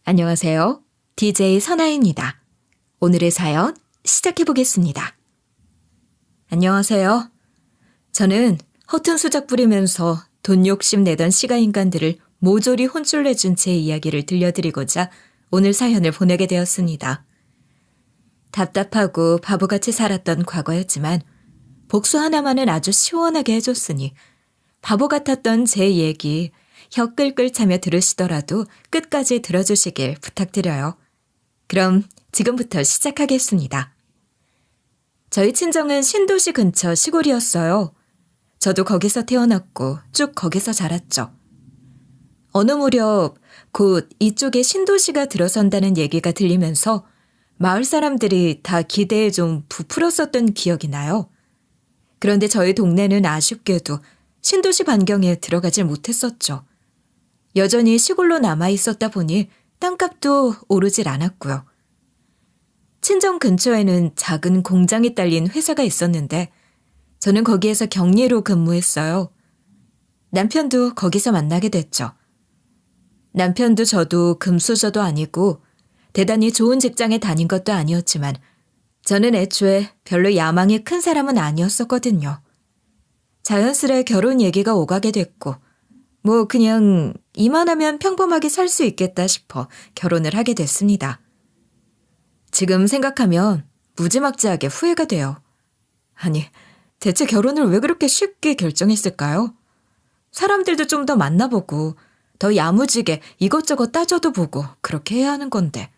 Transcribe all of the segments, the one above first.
안녕하세요. DJ 선아입니다. 오늘의 사연 시작해 보겠습니다. 안녕하세요. 저는 허튼 수작 부리면서 돈 욕심 내던 시가 인간들을 모조리 혼쭐내준 제 이야기를 들려드리고자 오늘 사연을 보내게 되었습니다. 답답하고 바보같이 살았던 과거였지만 복수 하나만은 아주 시원하게 해줬으니 바보 같았던 제 얘기 혀 끌끌 차며 들으시더라도 끝까지 들어주시길 부탁드려요. 그럼 지금부터 시작하겠습니다. 저희 친정은 신도시 근처 시골이었어요. 저도 거기서 태어났고 쭉 거기서 자랐죠. 어느 무렵 곧 이쪽에 신도시가 들어선다는 얘기가 들리면서 마을 사람들이 다 기대에 좀 부풀었었던 기억이 나요. 그런데 저희 동네는 아쉽게도 신도시 반경에 들어가질 못했었죠. 여전히 시골로 남아 있었다 보니 땅값도 오르질 않았고요. 친정 근처에는 작은 공장이 딸린 회사가 있었는데 저는 거기에서 격리로 근무했어요. 남편도 거기서 만나게 됐죠. 남편도 저도 금수저도 아니고 대단히 좋은 직장에 다닌 것도 아니었지만 저는 애초에 별로 야망이 큰 사람은 아니었었거든요. 자연스레 결혼 얘기가 오가게 됐고 그냥 이만하면 평범하게 살 수 있겠다 싶어 결혼을 하게 됐습니다. 지금 생각하면 무지막지하게 후회가 돼요. 아니, 대체 결혼을 왜 그렇게 쉽게 결정했을까요? 사람들도 좀 더 만나보고 더 야무지게 이것저것 따져도 보고 그렇게 해야 하는 건데.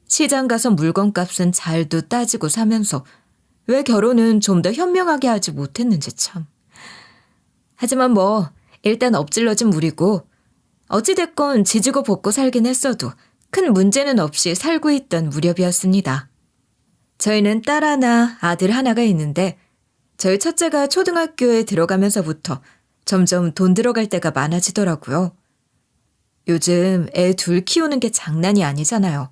시장 가서 물건값은 잘도 따지고 사면서 왜 결혼은 좀 더 현명하게 하지 못했는지 참. 하지만 일단 엎질러진 물이고 어찌됐건 지지고 볶고 살긴 했어도 큰 문제는 없이 살고 있던 무렵이었습니다. 저희는 딸 하나, 아들 하나가 있는데 저희 첫째가 초등학교에 들어가면서부터 점점 돈 들어갈 때가 많아지더라고요. 요즘 애 둘 키우는 게 장난이 아니잖아요.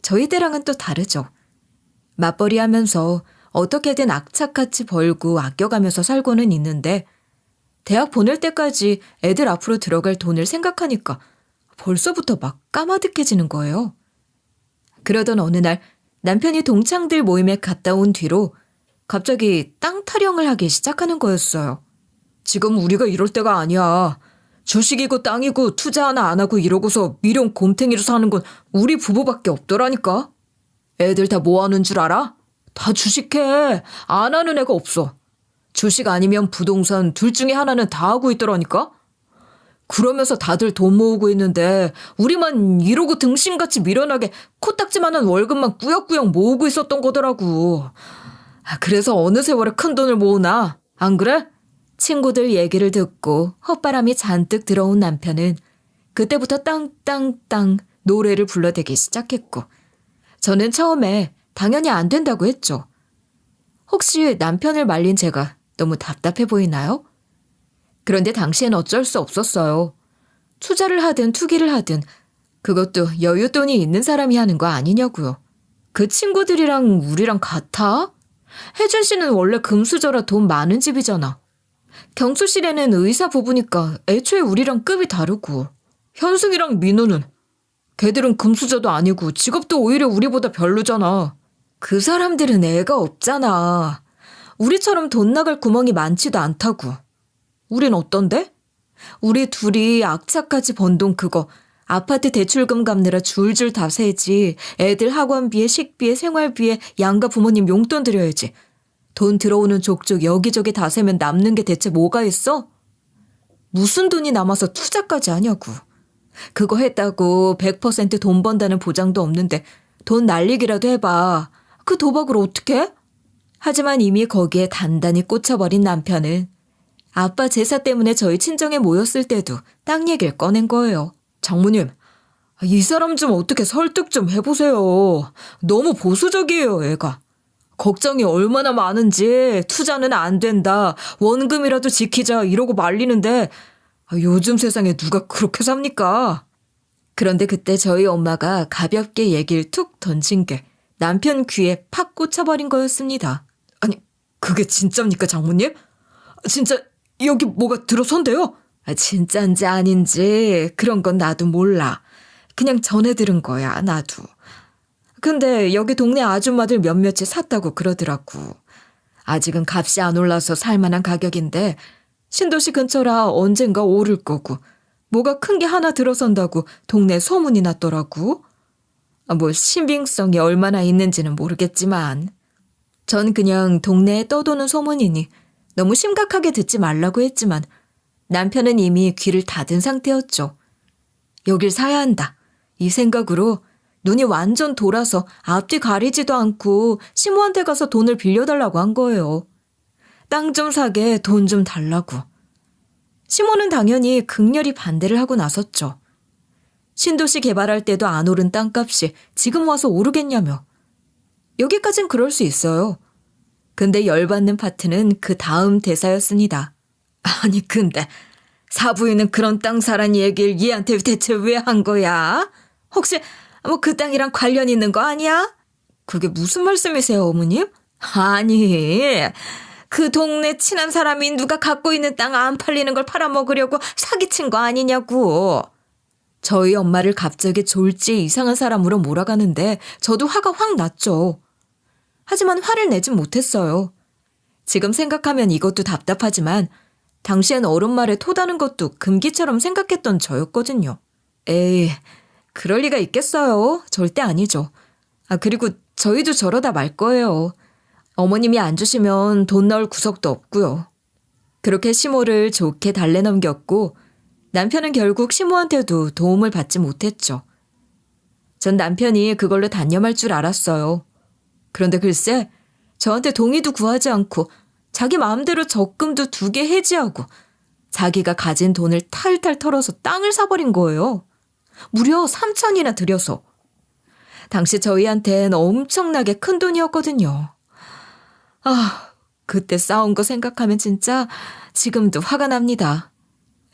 저희 때랑은 또 다르죠. 맞벌이 하면서 어떻게든 악착같이 벌고 아껴가면서 살고는 있는데 대학 보낼 때까지 애들 앞으로 들어갈 돈을 생각하니까 벌써부터 막 까마득해지는 거예요. 그러던 어느 날 남편이 동창들 모임에 갔다 온 뒤로 갑자기 땅 타령을 하기 시작하는 거였어요. 지금 우리가 이럴 때가 아니야. 주식이고 땅이고 투자 하나 안 하고 이러고서 미련 곰탱이로 사는 건 우리 부부밖에 없더라니까. 애들 다 뭐 하는 줄 알아? 다 주식해. 안 하는 애가 없어. 주식 아니면 부동산 둘 중에 하나는 다 하고 있더라니까? 그러면서 다들 돈 모으고 있는데 우리만 이러고 등신같이 미련하게 코딱지만한 월급만 꾸역꾸역 모으고 있었던 거더라고. 그래서 어느 세월에 큰 돈을 모으나? 안 그래? 친구들 얘기를 듣고 헛바람이 잔뜩 들어온 남편은 그때부터 땅땅땅 노래를 불러대기 시작했고 저는 처음에 당연히 안 된다고 했죠. 혹시 남편을 말린 제가 너무 답답해 보이나요? 그런데 당시엔 어쩔 수 없었어요. 투자를 하든 투기를 하든 그것도 여윳돈이 있는 사람이 하는 거 아니냐고요. 그 친구들이랑 우리랑 같아? 혜준 씨는 원래 금수저라 돈 많은 집이잖아. 경수 씨네는 의사 부부니까 애초에 우리랑 급이 다르고 현승이랑 민우는 걔들은 금수저도 아니고 직업도 오히려 우리보다 별로잖아. 그 사람들은 애가 없잖아. 우리처럼 돈 나갈 구멍이 많지도 않다고. 우린 어떤데? 우리 둘이 악착같이 번 돈 그거 아파트 대출금 갚느라 줄줄 다 세지. 애들 학원비에 식비에 생활비에 양가 부모님 용돈 드려야지. 돈 들어오는 족족 여기저기 다 세면 남는 게 대체 뭐가 있어? 무슨 돈이 남아서 투자까지 하냐고. 그거 했다고 100% 돈 번다는 보장도 없는데 돈 날리기라도 해봐. 그 도박을 어떡해? 하지만 이미 거기에 단단히 꽂혀버린 남편은 아빠 제사 때문에 저희 친정에 모였을 때도 땅 얘기를 꺼낸 거예요. 장모님, 이 사람 좀 어떻게 설득 좀 해보세요. 너무 보수적이에요, 애가. 걱정이 얼마나 많은지 투자는 안 된다. 원금이라도 지키자 이러고 말리는데 요즘 세상에 누가 그렇게 삽니까? 그런데 그때 저희 엄마가 가볍게 얘기를 툭 던진 게 남편 귀에 팍 꽂혀버린 거였습니다. 아니, 그게 진짜입니까, 장모님? 진짜 여기 뭐가 들어선대요? 진짜인지 아닌지 그런 건 나도 몰라. 그냥 전해 들은 거야, 나도. 근데 여기 동네 아줌마들 몇몇이 샀다고 그러더라고. 아직은 값이 안 올라서 살만한 가격인데 신도시 근처라 언젠가 오를 거고 뭐가 큰 게 하나 들어선다고 동네 소문이 났더라고. 뭐 신빙성이 얼마나 있는지는 모르겠지만 전 그냥 동네에 떠도는 소문이니 너무 심각하게 듣지 말라고 했지만 남편은 이미 귀를 닫은 상태였죠. 여길 사야 한다. 이 생각으로 눈이 완전 돌아서 앞뒤 가리지도 않고 시모한테 가서 돈을 빌려달라고 한 거예요. 땅 좀 사게 돈 좀 달라고. 시모는 당연히 극렬히 반대를 하고 나섰죠. 신도시 개발할 때도 안 오른 땅값이 지금 와서 오르겠냐며. 여기까진 그럴 수 있어요. 근데 열받는 파트는 그 다음 대사였습니다. 아니 근데 사부인은 그런 땅 사란 얘기를 얘한테 대체 왜 한 거야? 혹시 뭐 그 땅이랑 관련 있는 거 아니야? 그게 무슨 말씀이세요, 어머님? 아니, 그 동네 친한 사람이 누가 갖고 있는 땅 안 팔리는 걸 팔아먹으려고 사기친 거 아니냐고. 저희 엄마를 갑자기 졸지 이상한 사람으로 몰아가는데 저도 화가 확 났죠. 하지만 화를 내진 못했어요. 지금 생각하면 이것도 답답하지만 당시엔 어른 말에 토다는 것도 금기처럼 생각했던 저였거든요. 에이, 그럴 리가 있겠어요. 절대 아니죠. 그리고 저희도 저러다 말 거예요. 어머님이 안 주시면 돈 넣을 구석도 없고요. 그렇게 시모를 좋게 달래넘겼고 남편은 결국 시모한테도 도움을 받지 못했죠. 전 남편이 그걸로 단념할 줄 알았어요. 그런데 글쎄 저한테 동의도 구하지 않고 자기 마음대로 적금도 2개 해지하고 자기가 가진 돈을 탈탈 털어서 땅을 사버린 거예요. 무려 3천이나 들여서. 당시 저희한텐 엄청나게 큰 돈이었거든요. 그때 싸운 거 생각하면 진짜 지금도 화가 납니다.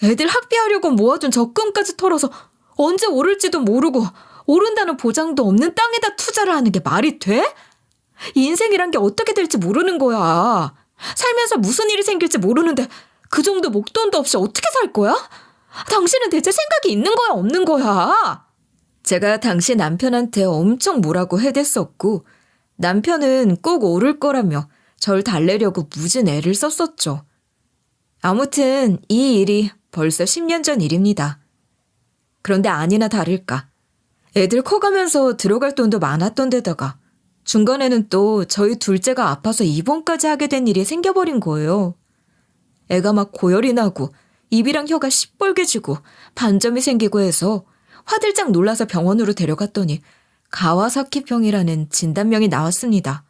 애들 학비하려고 모아둔 적금까지 털어서 언제 오를지도 모르고 오른다는 보장도 없는 땅에다 투자를 하는 게 말이 돼? 인생이란 게 어떻게 될지 모르는 거야. 살면서 무슨 일이 생길지 모르는데 그 정도 목돈도 없이 어떻게 살 거야? 당신은 대체 생각이 있는 거야, 없는 거야? 제가 당시 남편한테 엄청 뭐라고 해댔었고 남편은 꼭 오를 거라며 절 달래려고 무진 애를 썼었죠. 아무튼 이 일이 벌써 10년 전 일입니다. 그런데 아니나 다를까. 애들 커가면서 들어갈 돈도 많았던 데다가 중간에는 또 저희 둘째가 아파서 입원까지 하게 된 일이 생겨버린 거예요. 애가 막 고열이 나고 입이랑 혀가 시뻘개지고 반점이 생기고 해서 화들짝 놀라서 병원으로 데려갔더니 가와사키병이라는 진단명이 나왔습니다.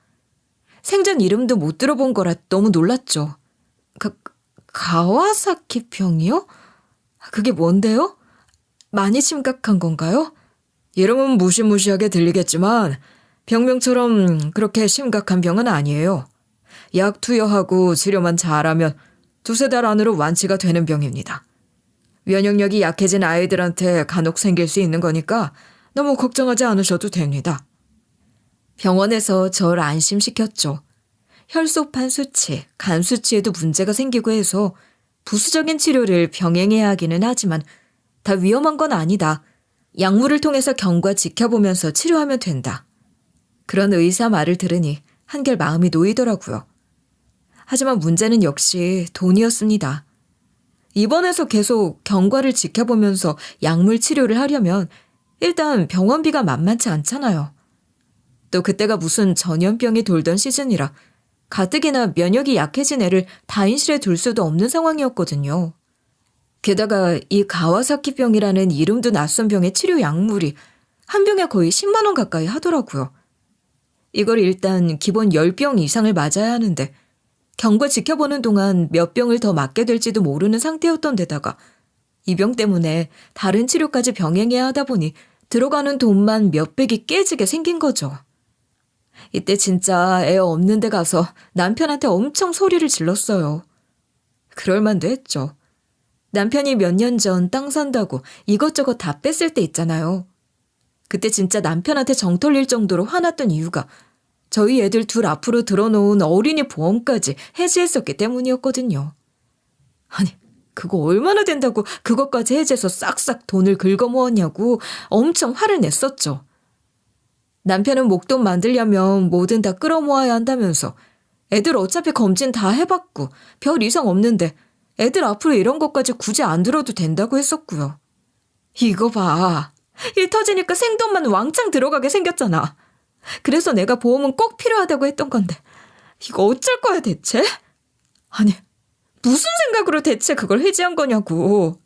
생전 이름도 못 들어본 거라 너무 놀랐죠. 가와사키병이요? 그게 뭔데요? 많이 심각한 건가요? 이름은 무시무시하게 들리겠지만 병명처럼 그렇게 심각한 병은 아니에요. 약 투여하고 치료만 잘하면 2-3달 안으로 완치가 되는 병입니다. 면역력이 약해진 아이들한테 간혹 생길 수 있는 거니까 너무 걱정하지 않으셔도 됩니다. 병원에서 절 안심시켰죠. 혈소판 수치, 간 수치에도 문제가 생기고 해서 부수적인 치료를 병행해야 하기는 하지만 다 위험한 건 아니다. 약물을 통해서 경과 지켜보면서 치료하면 된다. 그런 의사 말을 들으니 한결 마음이 놓이더라고요. 하지만 문제는 역시 돈이었습니다. 입원해서 계속 경과를 지켜보면서 약물 치료를 하려면 일단 병원비가 만만치 않잖아요. 또 그때가 무슨 전염병이 돌던 시즌이라 가뜩이나 면역이 약해진 애를 다인실에 둘 수도 없는 상황이었거든요. 게다가 이 가와사키병이라는 이름도 낯선 병의 치료 약물이 한 병에 거의 10만 원 가까이 하더라고요. 이걸 일단 기본 10병 이상을 맞아야 하는데 경과 지켜보는 동안 몇 병을 더 맞게 될지도 모르는 상태였던 데다가 이 병 때문에 다른 치료까지 병행해야 하다 보니 들어가는 돈만 몇백이 깨지게 생긴 거죠. 이때 진짜 애 없는 데 가서 남편한테 엄청 소리를 질렀어요. 그럴 만도 했죠. 남편이 몇 년 전 땅 산다고 이것저것 다 뺐을 때 있잖아요. 그때 진짜 남편한테 정 털릴 정도로 화났던 이유가 저희 애들 둘 앞으로 들어놓은 어린이 보험까지 해지했었기 때문이었거든요. 아니, 그거 얼마나 된다고 그것까지 해제해서 싹싹 돈을 긁어모았냐고 엄청 화를 냈었죠. 남편은 목돈 만들려면 뭐든 다 끌어모아야 한다면서 애들 어차피 검진 다 해봤고 별 이상 없는데 애들 앞으로 이런 것까지 굳이 안 들어도 된다고 했었고요. 이거 봐. 일 터지니까 생돈만 왕창 들어가게 생겼잖아. 그래서 내가 보험은 꼭 필요하다고 했던 건데 이거 어쩔 거야 대체? 아니 무슨 생각으로 대체 그걸 해지한 거냐고.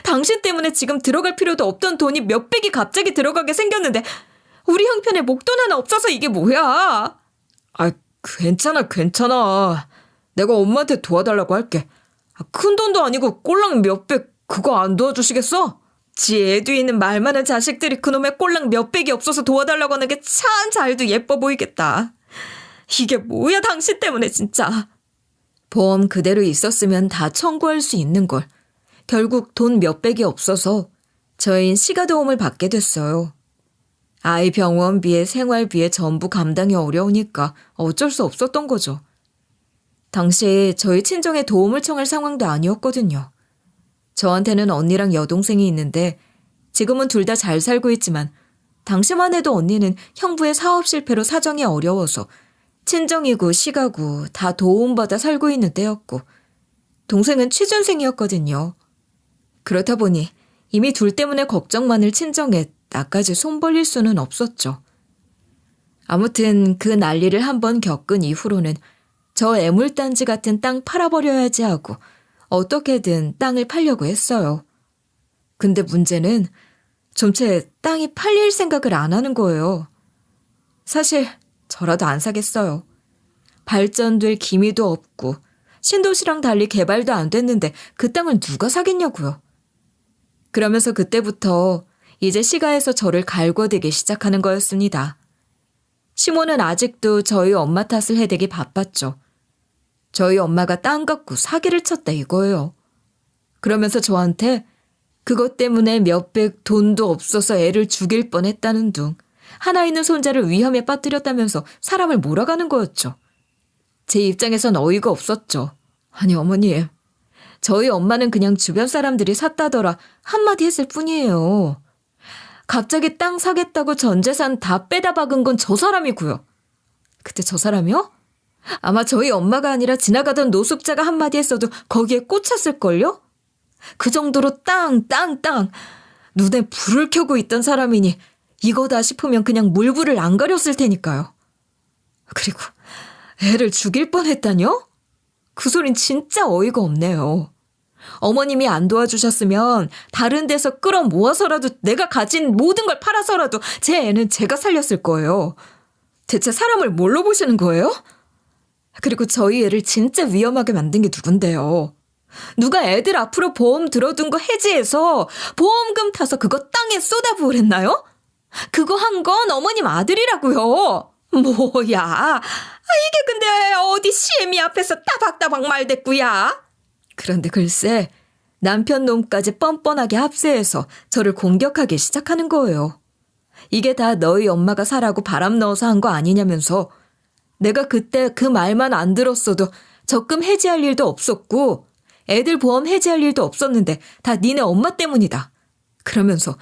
당신 때문에 지금 들어갈 필요도 없던 돈이 몇백이 갑자기 들어가게 생겼는데 우리 형편에 목돈 하나 없어서 이게 뭐야. 괜찮아. 내가 엄마한테 도와달라고 할게. 큰 돈도 아니고 꼴랑 몇백 그거 안 도와주시겠어? 지 애도 있는 말 많은 자식들이 그놈의 꼴랑 몇백이 없어서 도와달라고 하는 게 참 잘도 예뻐 보이겠다. 이게 뭐야 당신 때문에 진짜. 보험 그대로 있었으면 다 청구할 수 있는 걸. 결국 돈 몇백이 없어서 저희는 시가도움을 받게 됐어요. 아이 병원비에 생활비에 전부 감당이 어려우니까 어쩔 수 없었던 거죠. 당시 저희 친정에 도움을 청할 상황도 아니었거든요. 저한테는 언니랑 여동생이 있는데 지금은 둘 다 잘 살고 있지만 당시만 해도 언니는 형부의 사업 실패로 사정이 어려워서 친정이고 시가고 다 도움받아 살고 있는 때였고 동생은 취준생이었거든요. 그렇다 보니 이미 둘 때문에 걱정 많을 친정에 나까지 손 벌릴 수는 없었죠. 아무튼 그 난리를 한번 겪은 이후로는 저 애물단지 같은 땅 팔아버려야지 하고 어떻게든 땅을 팔려고 했어요. 근데 문제는 좀채 땅이 팔릴 생각을 안 하는 거예요. 사실 저라도 안 사겠어요. 발전될 기미도 없고 신도시랑 달리 개발도 안 됐는데 그 땅을 누가 사겠냐고요. 그러면서 그때부터 이제 시가에서 저를 갈궈대기 시작하는 거였습니다. 시모는 아직도 저희 엄마 탓을 해대기 바빴죠. 저희 엄마가 땅 갖고 사기를 쳤다 이거예요. 그러면서 저한테 그것 때문에 몇백 돈도 없어서 애를 죽일 뻔했다는 둥 하나 있는 손자를 위험에 빠뜨렸다면서 사람을 몰아가는 거였죠. 제 입장에선 어이가 없었죠. 아니 어머니, 저희 엄마는 그냥 주변 사람들이 샀다더라 한마디 했을 뿐이에요. 갑자기 땅 사겠다고 전 재산 다 빼다 박은 건 저 사람이고요. 그때 저 사람이요? 아마 저희 엄마가 아니라 지나가던 노숙자가 한마디 했어도 거기에 꽂혔을걸요? 그 정도로 땅 눈에 불을 켜고 있던 사람이니 이거다 싶으면 그냥 물불을 안 가렸을 테니까요. 그리고 애를 죽일 뻔했다뇨? 그 소린 진짜 어이가 없네요. 어머님이 안 도와주셨으면 다른 데서 끌어모아서라도 내가 가진 모든 걸 팔아서라도 제 애는 제가 살렸을 거예요. 대체 사람을 뭘로 보시는 거예요? 그리고 저희 애를 진짜 위험하게 만든 게 누군데요? 누가 애들 앞으로 보험 들어둔 거 해지해서 보험금 타서 그거 땅에 쏟아부으랬나요? 그거 한 건 어머님 아들이라고요. 뭐야? 이게 근데 어디 시애미 앞에서 따박따박 말댔구야? 그런데 글쎄 남편 놈까지 뻔뻔하게 합세해서 저를 공격하기 시작하는 거예요. 이게 다 너희 엄마가 사라고 바람 넣어서 한 거 아니냐면서 내가 그때 그 말만 안 들었어도 적금 해지할 일도 없었고 애들 보험 해지할 일도 없었는데 다 니네 엄마 때문이다. 그러면서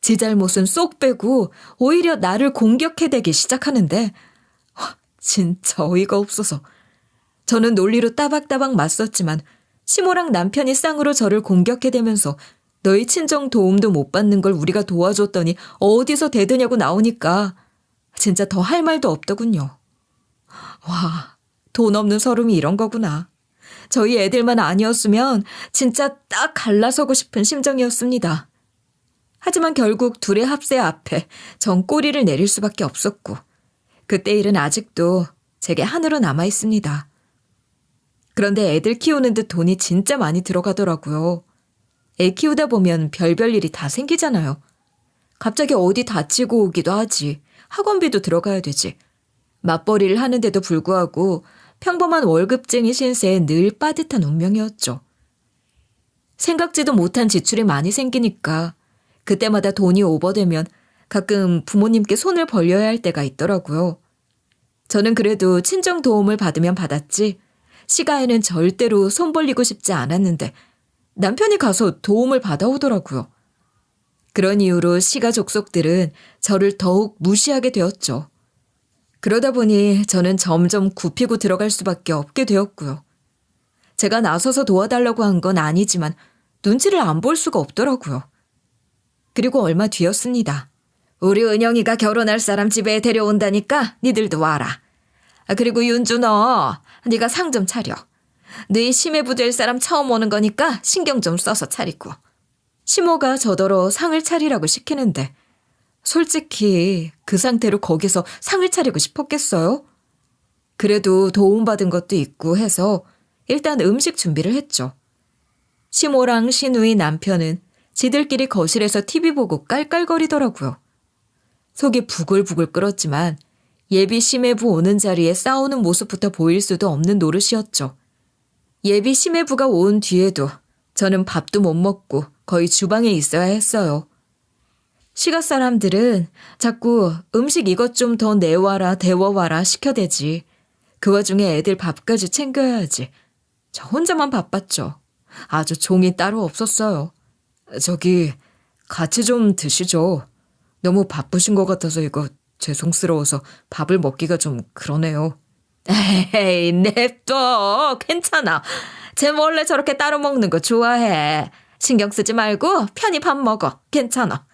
지 잘못은 쏙 빼고 오히려 나를 공격해대기 시작하는데 진짜 어이가 없어서 저는 논리로 따박따박 맞섰지만 시모랑 남편이 쌍으로 저를 공격해대면서 너희 친정 도움도 못 받는 걸 우리가 도와줬더니 어디서 대드냐고 나오니까 진짜 더 할 말도 없더군요. 와, 돈 없는 서름이 이런 거구나. 저희 애들만 아니었으면 진짜 딱 갈라서고 싶은 심정이었습니다. 하지만 결국 둘의 합세 앞에 전 꼬리를 내릴 수밖에 없었고 그때 일은 아직도 제게 한으로 남아있습니다. 그런데 애들 키우는 데 돈이 진짜 많이 들어가더라고요. 애 키우다 보면 별별 일이 다 생기잖아요. 갑자기 어디 다치고 오기도 하지. 학원비도 들어가야 되지. 맞벌이를 하는데도 불구하고 평범한 월급쟁이 신세에 늘 빠듯한 운명이었죠. 생각지도 못한 지출이 많이 생기니까 그때마다 돈이 오버되면 가끔 부모님께 손을 벌려야 할 때가 있더라고요. 저는 그래도 친정 도움을 받으면 받았지 시가에는 절대로 손 벌리고 싶지 않았는데 남편이 가서 도움을 받아오더라고요. 그런 이유로 시가 족속들은 저를 더욱 무시하게 되었죠. 그러다 보니 저는 점점 굽히고 들어갈 수밖에 없게 되었고요. 제가 나서서 도와달라고 한 건 아니지만 눈치를 안 볼 수가 없더라고요. 그리고 얼마 뒤였습니다. 우리 은영이가 결혼할 사람 집에 데려온다니까 니들도 와라. 그리고 윤주 너, 네가 상 좀 차려. 너희 심해부 될 사람 처음 오는 거니까 신경 좀 써서 차리고. 시모가 저더러 상을 차리라고 시키는데 솔직히 그 상태로 거기서 상을 차리고 싶었겠어요? 그래도 도움받은 것도 있고 해서 일단 음식 준비를 했죠. 시모랑 신우의 남편은 지들끼리 거실에서 TV 보고 깔깔거리더라고요. 속이 부글부글 끓었지만 예비 심해부 오는 자리에 싸우는 모습부터 보일 수도 없는 노릇이었죠. 예비 심해부가 온 뒤에도 저는 밥도 못 먹고 거의 주방에 있어야 했어요. 시가 사람들은 자꾸 음식 이것 좀 더 내와라 데워와라 시켜대지. 그 와중에 애들 밥까지 챙겨야지. 저 혼자만 바빴죠. 아주 종이 따로 없었어요. 저기 같이 좀 드시죠. 너무 바쁘신 것 같아서 이거 죄송스러워서 밥을 먹기가 좀 그러네요. 에이, 냅둬. 괜찮아. 쟤 원래 저렇게 따로 먹는 거 좋아해. 신경 쓰지 말고 편히 밥 먹어. 괜찮아.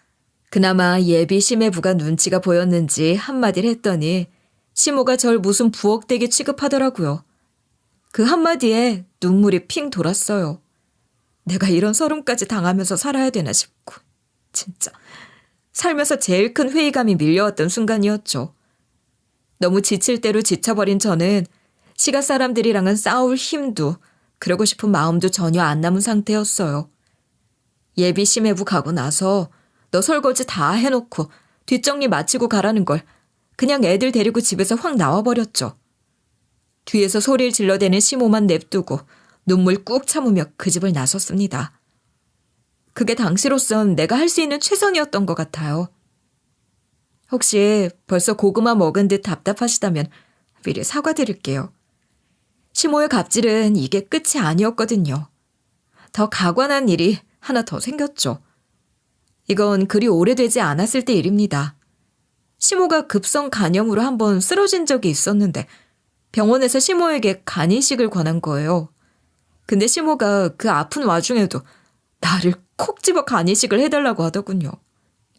그나마 예비 심해부가 눈치가 보였는지 한마디를 했더니 시모가 절 무슨 부엌대기 취급하더라고요. 그 한마디에 눈물이 핑 돌았어요. 내가 이런 서름까지 당하면서 살아야 되나 싶고. 진짜 살면서 제일 큰 회의감이 밀려왔던 순간이었죠. 너무 지칠 대로 지쳐버린 저는 시가 사람들이랑은 싸울 힘도 그러고 싶은 마음도 전혀 안 남은 상태였어요. 예비 심해부 가고 나서 너 설거지 다 해놓고 뒷정리 마치고 가라는 걸 그냥 애들 데리고 집에서 확 나와버렸죠. 뒤에서 소리를 질러대는 시모만 냅두고 눈물 꾹 참으며 그 집을 나섰습니다. 그게 당시로선 내가 할 수 있는 최선이었던 것 같아요. 혹시 벌써 고구마 먹은 듯 답답하시다면 미리 사과드릴게요. 시모의 갑질은 이게 끝이 아니었거든요. 더 가관한 일이 하나 더 생겼죠. 이건 그리 오래되지 않았을 때 일입니다. 시모가 급성 간염으로 한번 쓰러진 적이 있었는데 병원에서 시모에게 간이식을 권한 거예요. 근데 시모가 그 아픈 와중에도 나를 콕 집어 간이식을 해달라고 하더군요.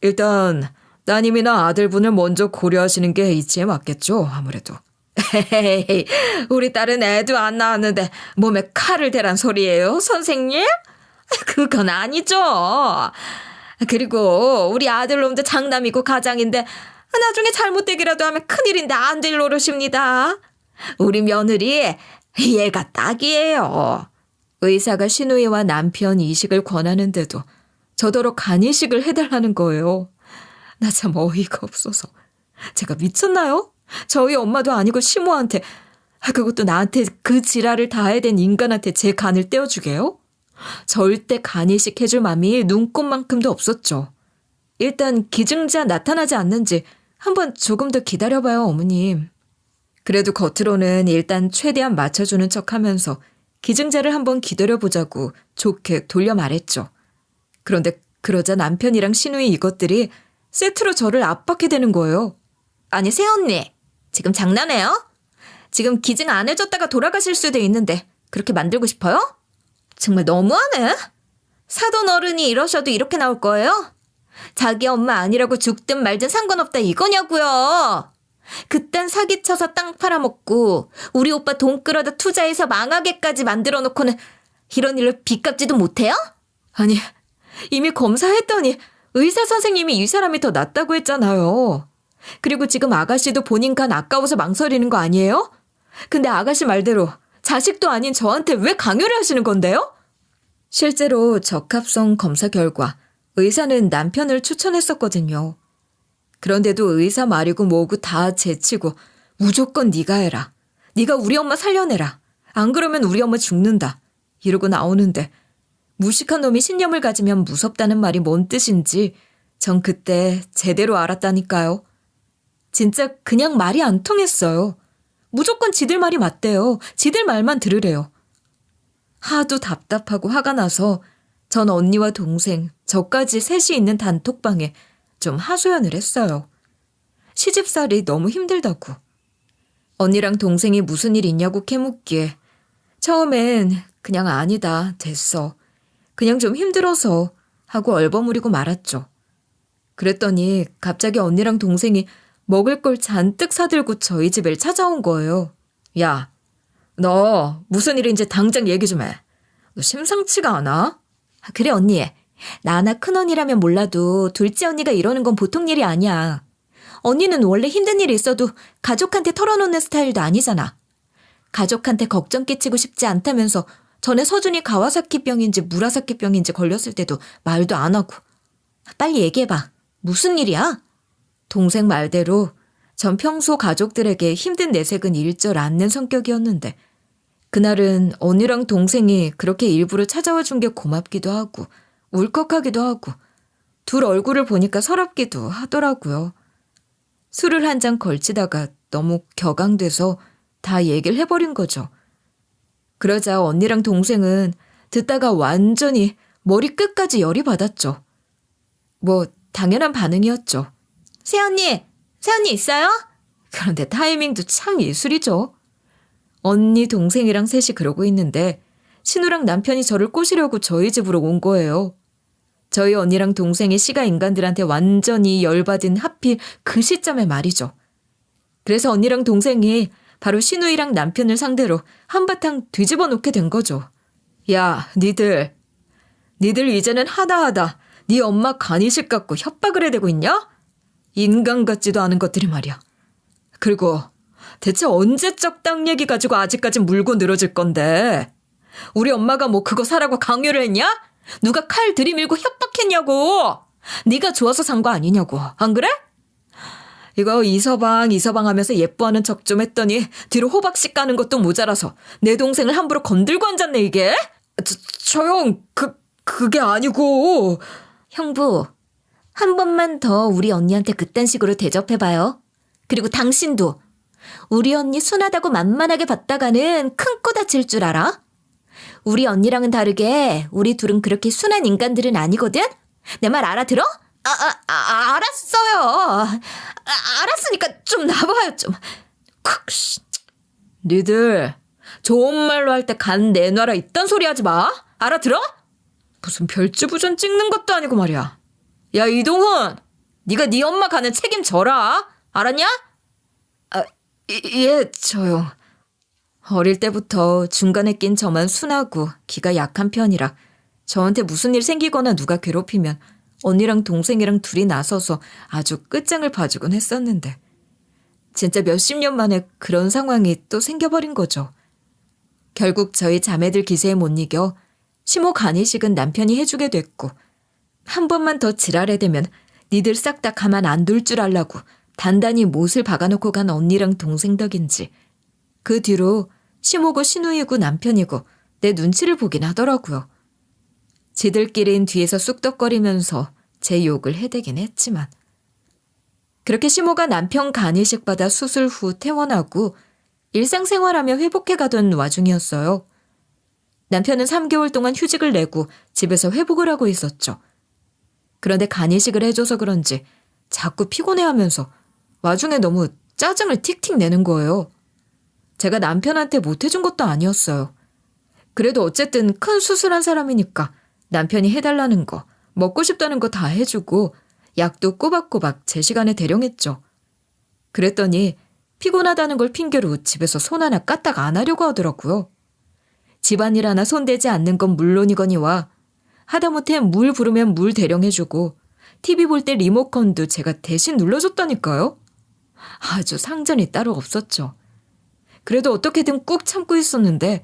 일단 따님이나 아들분을 먼저 고려하시는 게 이치에 맞겠죠, 아무래도. 헤헤헤, 우리 딸은 애도 안 낳았는데 몸에 칼을 대란 소리예요, 선생님? 그건 아니죠. 그리고 우리 아들놈도 장남이고 가장인데 나중에 잘못되기라도 하면 큰일인데 안 될 노릇입니다. 우리 며느리 얘가 딱이에요. 의사가 신우이와 남편 이식을 권하는데도 저더러 간이식을 해달라는 거예요. 나 참 어이가 없어서. 제가 미쳤나요? 저희 엄마도 아니고 시모한테, 그것도 나한테 그 지랄을 다 해야 된 인간한테 제 간을 떼어주게요? 절대 간이식 해줄 맘이 눈꼽만큼도 없었죠. 일단 기증자 나타나지 않는지 한번 조금 더 기다려봐요, 어머님. 그래도 겉으로는 일단 최대한 맞춰주는 척하면서 기증자를 한번 기다려보자고 좋게 돌려 말했죠. 그런데 그러자 남편이랑 시누이 이것들이 세트로 저를 압박해대는 거예요. 아니, 새언니, 지금 장난해요? 지금 기증 안 해줬다가 돌아가실 수도 있는데 그렇게 만들고 싶어요? 정말 너무하네. 사돈 어른이 이러셔도 이렇게 나올 거예요? 자기 엄마 아니라고 죽든 말든 상관없다 이거냐고요. 그딴 사기쳐서 땅 팔아먹고 우리 오빠 돈 끌어다 투자해서 망하게까지 만들어놓고는 이런 일로 빚 갚지도 못해요? 아니, 이미 검사했더니 의사 선생님이 이 사람이 더 낫다고 했잖아요. 그리고 지금 아가씨도 본인 간 아까워서 망설이는 거 아니에요? 근데 아가씨 말대로 자식도 아닌 저한테 왜 강요를 하시는 건데요? 실제로 적합성 검사 결과 의사는 남편을 추천했었거든요. 그런데도 의사 말이고 뭐고 다 제치고 무조건 네가 해라. 네가 우리 엄마 살려내라. 안 그러면 우리 엄마 죽는다. 이러고 나오는데 무식한 놈이 신념을 가지면 무섭다는 말이 뭔 뜻인지 전 그때 제대로 알았다니까요. 진짜 그냥 말이 안 통했어요. 무조건 지들 말이 맞대요. 지들 말만 들으래요. 하도 답답하고 화가 나서 전 언니와 동생, 저까지 셋이 있는 단톡방에 좀 하소연을 했어요. 시집살이 너무 힘들다고. 언니랑 동생이 무슨 일 있냐고 캐묻기에 처음엔 그냥 아니다, 됐어. 그냥 좀 힘들어서 하고 얼버무리고 말았죠. 그랬더니 갑자기 언니랑 동생이 먹을 걸 잔뜩 사들고 저희 집을 찾아온 거예요. 야, 너 무슨 일인지 당장 얘기 좀 해. 너 심상치가 않아? 그래 언니. 나나 큰언니라면 몰라도 둘째 언니가 이러는 건 보통 일이 아니야. 언니는 원래 힘든 일이 있어도 가족한테 털어놓는 스타일도 아니잖아. 가족한테 걱정 끼치고 싶지 않다면서 전에 서준이 가와사키병인지 무라사키병인지 걸렸을 때도 말도 안 하고. 빨리 얘기해봐. 무슨 일이야? 동생 말대로 전 평소 가족들에게 힘든 내색은 일절 않는 성격이었는데 그날은 언니랑 동생이 그렇게 일부러 찾아와 준 게 고맙기도 하고 울컥하기도 하고 둘 얼굴을 보니까 서럽기도 하더라고요. 술을 한 잔 걸치다가 너무 격앙돼서 다 얘기를 해버린 거죠. 그러자 언니랑 동생은 듣다가 완전히 머리 끝까지 열이 받았죠. 뭐 당연한 반응이었죠. 새언니 있어요? 그런데 타이밍도 참 예술이죠. 언니 동생이랑 셋이 그러고 있는데 신우랑 남편이 저를 꼬시려고 저희 집으로 온 거예요. 저희 언니랑 동생이 시가 인간들한테 완전히 열받은 하필 그 시점에 말이죠. 그래서 언니랑 동생이 바로 신우이랑 남편을 상대로 한바탕 뒤집어 놓게 된 거죠. 야, 니들 이제는 하다하다 네 엄마 간이식 갖고 협박을 해대고 있냐? 인간 같지도 않은 것들이 말이야. 그리고 대체 언제적 땅 얘기 가지고 아직까지 물고 늘어질 건데 우리 엄마가 뭐 그거 사라고 강요를 했냐? 누가 칼 들이밀고 협박했냐고. 네가 좋아서 산 거 아니냐고. 안 그래? 이거 이서방 하면서 예뻐하는 척 좀 했더니 뒤로 호박씨 까는 것도 모자라서 내 동생을 함부로 건들고 앉았네 이게. 저 형 그게 아니고. 형부, 한 번만 더 우리 언니한테 그딴 식으로 대접해봐요. 그리고 당신도 우리 언니 순하다고 만만하게 봤다가는 큰 코 다칠 줄 알아? 우리 언니랑은 다르게 우리 둘은 그렇게 순한 인간들은 아니거든? 내 말 알아들어? 알았어요. 알았으니까 좀 나봐요 좀. 니들 좋은 말로 할 때 간 내놔라 이딴 소리 하지 마. 알아들어? 무슨 별주부전 찍는 것도 아니고 말이야. 야 이동훈, 네가 네 엄마 가는 책임져라. 알았냐? 예, 저요. 어릴 때부터 중간에 낀 저만 순하고 기가 약한 편이라 저한테 무슨 일 생기거나 누가 괴롭히면 언니랑 동생이랑 둘이 나서서 아주 끝장을 봐주곤 했었는데 진짜 몇십 년 만에 그런 상황이 또 생겨버린 거죠. 결국 저희 자매들 기세에 못 이겨 시모 간이식은 남편이 해주게 됐고 한 번만 더 지랄해대면 니들 싹 다 가만 안 둘 줄 알라고 단단히 못을 박아놓고 간 언니랑 동생 덕인지 그 뒤로 시모고 신우이고 남편이고 내 눈치를 보긴 하더라고요. 지들끼린 뒤에서 쑥덕거리면서 제 욕을 해대긴 했지만 그렇게 시모가 남편 간이식 받아 수술 후 퇴원하고 일상생활하며 회복해가던 와중이었어요. 남편은 3개월 동안 휴직을 내고 집에서 회복을 하고 있었죠. 그런데 간이식을 해줘서 그런지 자꾸 피곤해하면서 와중에 너무 짜증을 틱틱 내는 거예요. 제가 남편한테 못해준 것도 아니었어요. 그래도 어쨌든 큰 수술한 사람이니까 남편이 해달라는 거, 먹고 싶다는 거 다 해주고 약도 꼬박꼬박 제 시간에 대령했죠. 그랬더니 피곤하다는 걸 핑계로 집에서 손 하나 까딱 안 하려고 하더라고요. 집안일 하나 손대지 않는 건 물론이거니와 하다못해 물 부르면 물 대령해주고 TV 볼 때 리모컨도 제가 대신 눌러줬다니까요. 아주 상전이 따로 없었죠. 그래도 어떻게든 꾹 참고 있었는데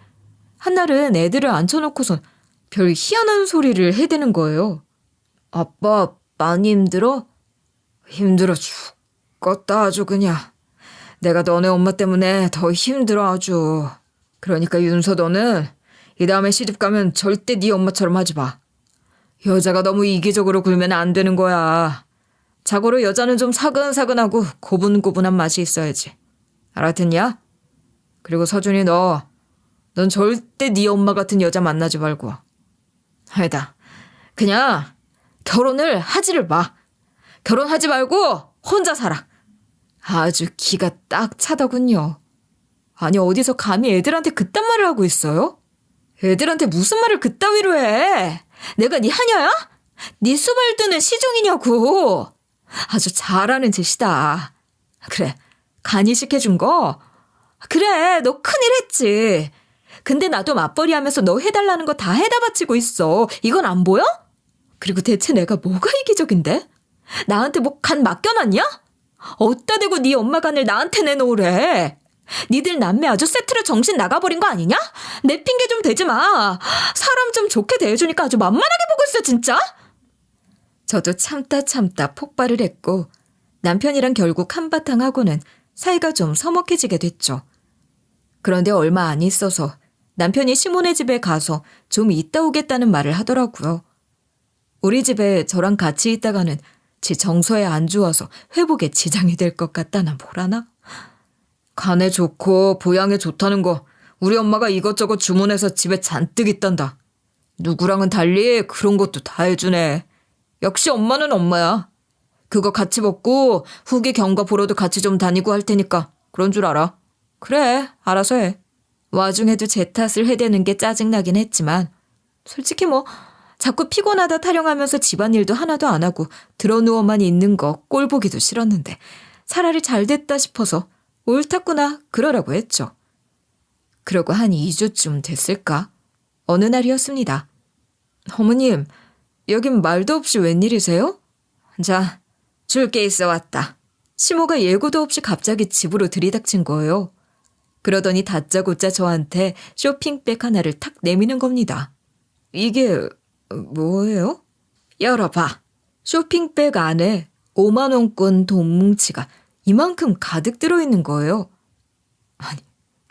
한날은 애들을 앉혀놓고선 별 희한한 소리를 해대는 거예요. 아빠 많이 힘들어? 힘들어 죽겠다 아주 그냥. 내가 너네 엄마 때문에 더 힘들어 아주. 그러니까 윤서 너는 이 다음에 시집 가면 절대 네 엄마처럼 하지 마. 여자가 너무 이기적으로 굴면 안 되는 거야. 자고로 여자는 좀 사근사근하고 고분고분한 맛이 있어야지. 알아듣냐? 그리고 서준이 넌 절대 네 엄마 같은 여자 만나지 말고. 아니다. 그냥 결혼을 하지를 마. 결혼하지 말고 혼자 살아. 아주 기가 딱 차더군요. 아니 어디서 감히 애들한테 그딴 말을 하고 있어요? 애들한테 무슨 말을 그따위로 해? 내가 네 하냐야? 네 수발드는 시종이냐고. 아주 잘하는 짓이다. 그래, 간이식해준 거? 그래, 너 큰일 했지. 근데 나도 맞벌이 하면서 너 해달라는 거 다 해다 바치고 있어. 이건 안 보여? 그리고 대체 내가 뭐가 이기적인데? 나한테 뭐 간 맡겨놨냐? 어디다 대고 네 엄마 간을 나한테 내놓으래. 니들 남매 아주 세트로 정신 나가버린 거 아니냐? 내 핑계 좀 대지 마. 사람 좀 좋게 대해주니까 아주 만만하게 보고 있어 진짜. 저도 참다 폭발을 했고 남편이랑 결국 한바탕 하고는 사이가 좀 서먹해지게 됐죠. 그런데 얼마 안 있어서 남편이 시몬의 집에 가서 좀 있다 오겠다는 말을 하더라고요. 우리 집에 저랑 같이 있다가는 지 정서에 안 좋아서 회복에 지장이 될 것 같다나 뭐라나? 간에 좋고 보양에 좋다는 거 우리 엄마가 이것저것 주문해서 집에 잔뜩 있단다. 누구랑은 달리 그런 것도 다 해주네. 역시 엄마는 엄마야. 그거 같이 먹고 후기 경과 보러도 같이 좀 다니고 할 테니까 그런 줄 알아. 그래, 알아서 해. 와중에도 제 탓을 해대는 게 짜증나긴 했지만 솔직히 뭐 자꾸 피곤하다 타령하면서 집안일도 하나도 안 하고 드러누워만 있는 거 꼴 보기도 싫었는데 차라리 잘 됐다 싶어서 옳았구나 그러라고 했죠. 그러고 한 2주쯤 됐을까? 어느 날이었습니다. 어머님, 여긴 말도 없이 웬일이세요? 자, 줄 게 있어 왔다. 시모가 예고도 없이 갑자기 집으로 들이닥친 거예요. 그러더니 다짜고짜 저한테 쇼핑백 하나를 탁 내미는 겁니다. 이게 뭐예요? 열어봐. 쇼핑백 안에 5만 원권 돈 뭉치가 이만큼 가득 들어있는 거예요. 아니,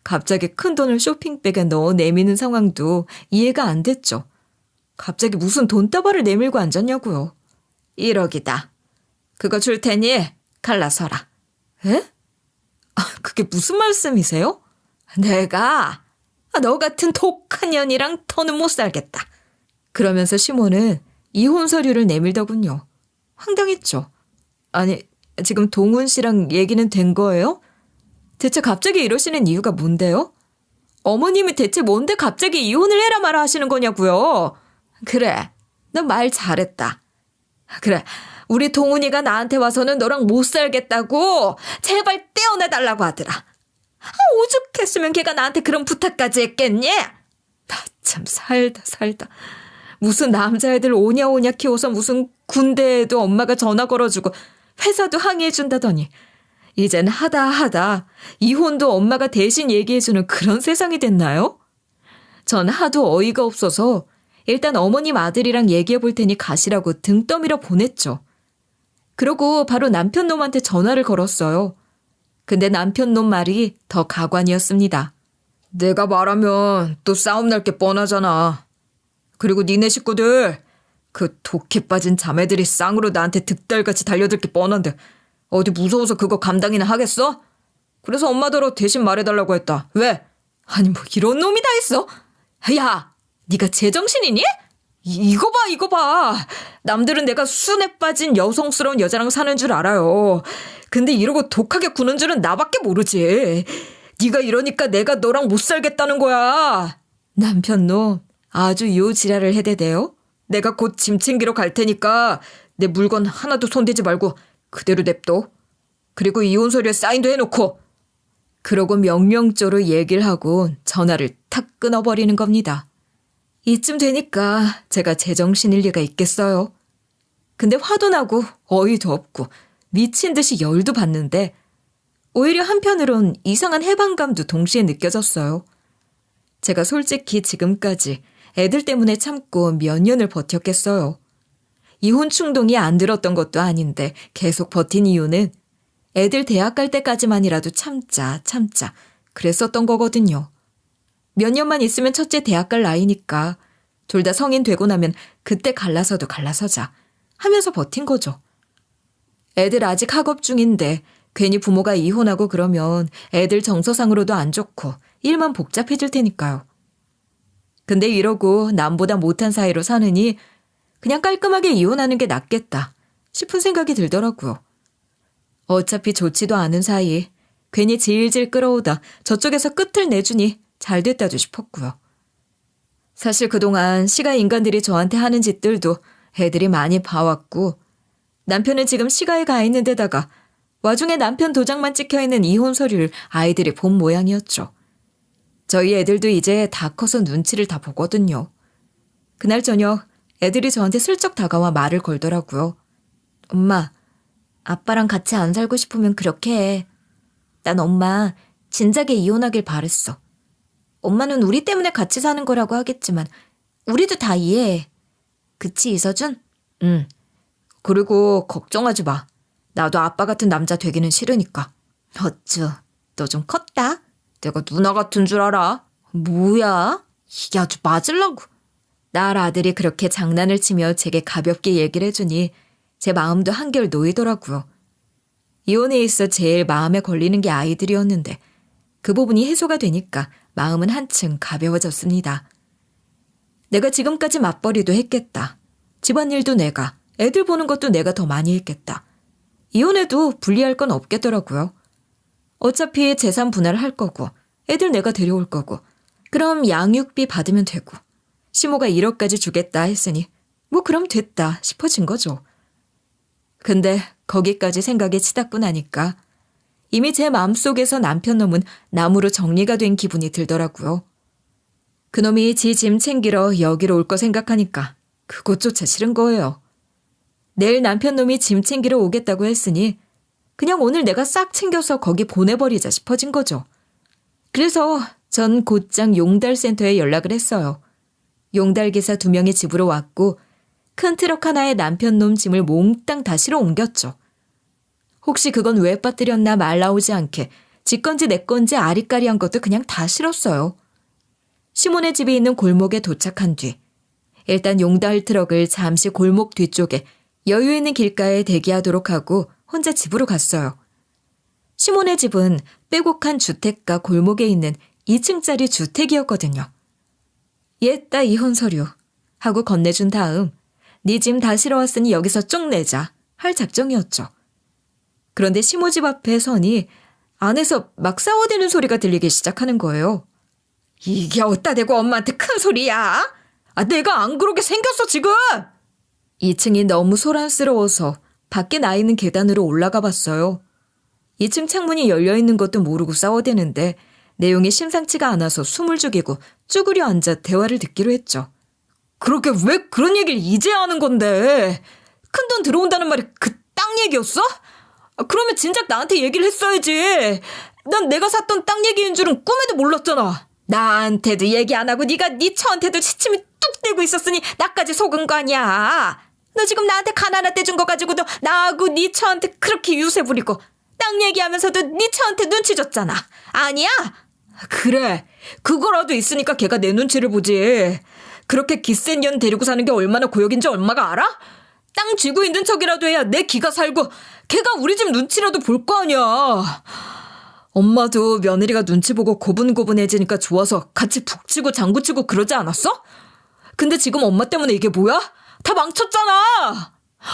갑자기 큰 돈을 쇼핑백에 넣어 내미는 상황도 이해가 안 됐죠. 갑자기 무슨 돈다발을 내밀고 앉았냐고요. 1억이다. 그거 줄 테니 갈라서라. 에? 그게 무슨 말씀이세요? 내가 너 같은 독한 년이랑 더는 못 살겠다. 그러면서 시모는 이혼 서류를 내밀더군요. 황당했죠. 아니, 지금 동훈 씨랑 얘기는 된 거예요? 대체 갑자기 이러시는 이유가 뭔데요? 어머님이 대체 뭔데 갑자기 이혼을 해라 마라 하시는 거냐고요. 그래, 너 말 잘했다. 그래, 우리 동훈이가 나한테 와서는 너랑 못 살겠다고 제발 떼어내달라고 하더라. 오죽했으면 걔가 나한테 그런 부탁까지 했겠니? 나 참 살다. 무슨 남자애들 오냐오냐 키워서 무슨 군대에도 엄마가 전화 걸어주고 회사도 항의해준다더니 이젠 하다 이혼도 엄마가 대신 얘기해주는 그런 세상이 됐나요? 전 하도 어이가 없어서 일단 어머님 아들이랑 얘기해 볼 테니 가시라고 등 떠밀어 보냈죠. 그러고 바로 남편 놈한테 전화를 걸었어요. 근데 남편 놈 말이 더 가관이었습니다. 내가 말하면 또 싸움 날 게 뻔하잖아. 그리고 니네 식구들 그 독해 빠진 자매들이 쌍으로 나한테 득달같이 달려들 게 뻔한데 어디 무서워서 그거 감당이나 하겠어? 그래서 엄마더러 대신 말해달라고 했다. 왜? 아니 뭐 이런 놈이 다 있어? 야, 네가 제정신이니? 이거 봐. 남들은 내가 순에 빠진 여성스러운 여자랑 사는 줄 알아요. 근데 이러고 독하게 구는 줄은 나밖에 모르지. 네가 이러니까 내가 너랑 못 살겠다는 거야. 남편 놈 아주 요 지랄을 해대대요. 내가 곧 짐 챙기러 갈 테니까 내 물건 하나도 손대지 말고 그대로 냅둬. 그리고 이혼 서류에 사인도 해놓고. 그러고 명령조로 얘기를 하고 전화를 탁 끊어버리는 겁니다. 이쯤 되니까 제가 제정신일 리가 있겠어요. 근데 화도 나고 어이도 없고 미친 듯이 열도 받는데 오히려 한편으론 이상한 해방감도 동시에 느껴졌어요. 제가 솔직히 지금까지 애들 때문에 참고 몇 년을 버텼겠어요. 이혼 충동이 안 들었던 것도 아닌데 계속 버틴 이유는 애들 대학 갈 때까지만이라도 참자 그랬었던 거거든요. 몇 년만 있으면 첫째 대학 갈 나이니까 둘 다 성인 되고 나면 그때 갈라서도 갈라서자 하면서 버틴 거죠. 애들 아직 학업 중인데 괜히 부모가 이혼하고 그러면 애들 정서상으로도 안 좋고 일만 복잡해질 테니까요. 근데 이러고 남보다 못한 사이로 사느니 그냥 깔끔하게 이혼하는 게 낫겠다 싶은 생각이 들더라고요. 어차피 좋지도 않은 사이 괜히 질질 끌어오다 저쪽에서 끝을 내주니 잘 됐다도 싶었고요. 사실 그동안 시가 인간들이 저한테 하는 짓들도 애들이 많이 봐왔고 남편은 지금 시가에 가 있는 데다가 와중에 남편 도장만 찍혀있는 이혼 서류를 아이들이 본 모양이었죠. 저희 애들도 이제 다 커서 눈치를 다 보거든요. 그날 저녁 애들이 저한테 슬쩍 다가와 말을 걸더라고요. 엄마, 아빠랑 같이 안 살고 싶으면 그렇게 해. 난 엄마 진작에 이혼하길 바랬어. 엄마는 우리 때문에 같이 사는 거라고 하겠지만 우리도 다 이해해. 그치, 이서준? 응. 그리고 걱정하지 마. 나도 아빠 같은 남자 되기는 싫으니까. 어쭈, 너 좀 컸다. 내가 누나 같은 줄 알아? 뭐야? 이게 아주 맞으려고. 딸 아들이 그렇게 장난을 치며 제게 가볍게 얘기를 해주니 제 마음도 한결 놓이더라고요. 이혼에 있어 제일 마음에 걸리는 게 아이들이었는데 그 부분이 해소가 되니까 마음은 한층 가벼워졌습니다. 내가 지금까지 맞벌이도 했겠다. 집안일도 내가, 애들 보는 것도 내가 더 많이 했겠다. 이혼해도 불리할 건 없겠더라고요. 어차피 재산 분할을 할 거고 애들 내가 데려올 거고 그럼 양육비 받으면 되고 시모가 1억까지 주겠다 했으니 뭐 그럼 됐다 싶어진 거죠. 근데 거기까지 생각이 치닫고 나니까 이미 제 마음속에서 남편 놈은 나무로 정리가 된 기분이 들더라고요. 그놈이 지 짐 챙기러 여기로 올 거 생각하니까 그것조차 싫은 거예요. 내일 남편 놈이 짐 챙기러 오겠다고 했으니 그냥 오늘 내가 싹 챙겨서 거기 보내버리자 싶어진 거죠. 그래서 전 곧장 용달센터에 연락을 했어요. 용달 기사 2명이 집으로 왔고 큰 트럭 하나에 남편 놈 짐을 몽땅 다 실어 옮겼죠. 혹시 그건 왜 빠뜨렸나 말 나오지 않게 지 건지 내 건지 아리까리한 것도 그냥 다 실었어요. 시몬의 집이 있는 골목에 도착한 뒤 일단 용달 트럭을 잠시 골목 뒤쪽에 여유 있는 길가에 대기하도록 하고 혼자 집으로 갔어요. 시몬의 집은 빼곡한 주택가 골목에 있는 2층짜리 주택이었거든요. 옛다 이혼 서류 하고 건네준 다음 네 짐 다 실어왔으니 여기서 쭉 내자 할 작정이었죠. 그런데 시모 집 앞에 서니 안에서 막 싸워대는 소리가 들리기 시작하는 거예요. 이게 어디다 대고 엄마한테 큰 소리야? 내가 안 그러게 생겼어 지금! 2층이 너무 소란스러워서 밖에 나 있는 계단으로 올라가 봤어요. 2층 창문이 열려있는 것도 모르고 싸워대는데 내용이 심상치가 않아서 숨을 죽이고 쭈그려 앉아 대화를 듣기로 했죠. 그렇게 왜 그런 얘기를 이제 하는 건데? 큰돈 들어온다는 말이 그 땅 얘기였어? 그러면 진작 나한테 얘기를 했어야지. 난 내가 샀던 땅 얘기인 줄은 꿈에도 몰랐잖아. 나한테도 얘기 안 하고 네가 네 처한테도 시침이 뚝 떼고 있었으니 나까지 속은 거 아니야. 너 지금 나한테 간 하나 떼준 거 가지고도 나하고 네 처한테 그렇게 유세 부리고 땅 얘기하면서도 네 처한테 눈치 줬잖아. 아니야? 그래. 그거라도 있으니까 걔가 내 눈치를 보지. 그렇게 기센 년 데리고 사는 게 얼마나 고역인지 엄마가 알아? 땅 쥐고 있는 척이라도 해야 내 기가 살고 걔가 우리 집 눈치라도 볼 거 아니야. 엄마도 며느리가 눈치 보고 고분고분해지니까 좋아서 같이 북치고 장구치고 그러지 않았어? 근데 지금 엄마 때문에 이게 뭐야? 다 망쳤잖아.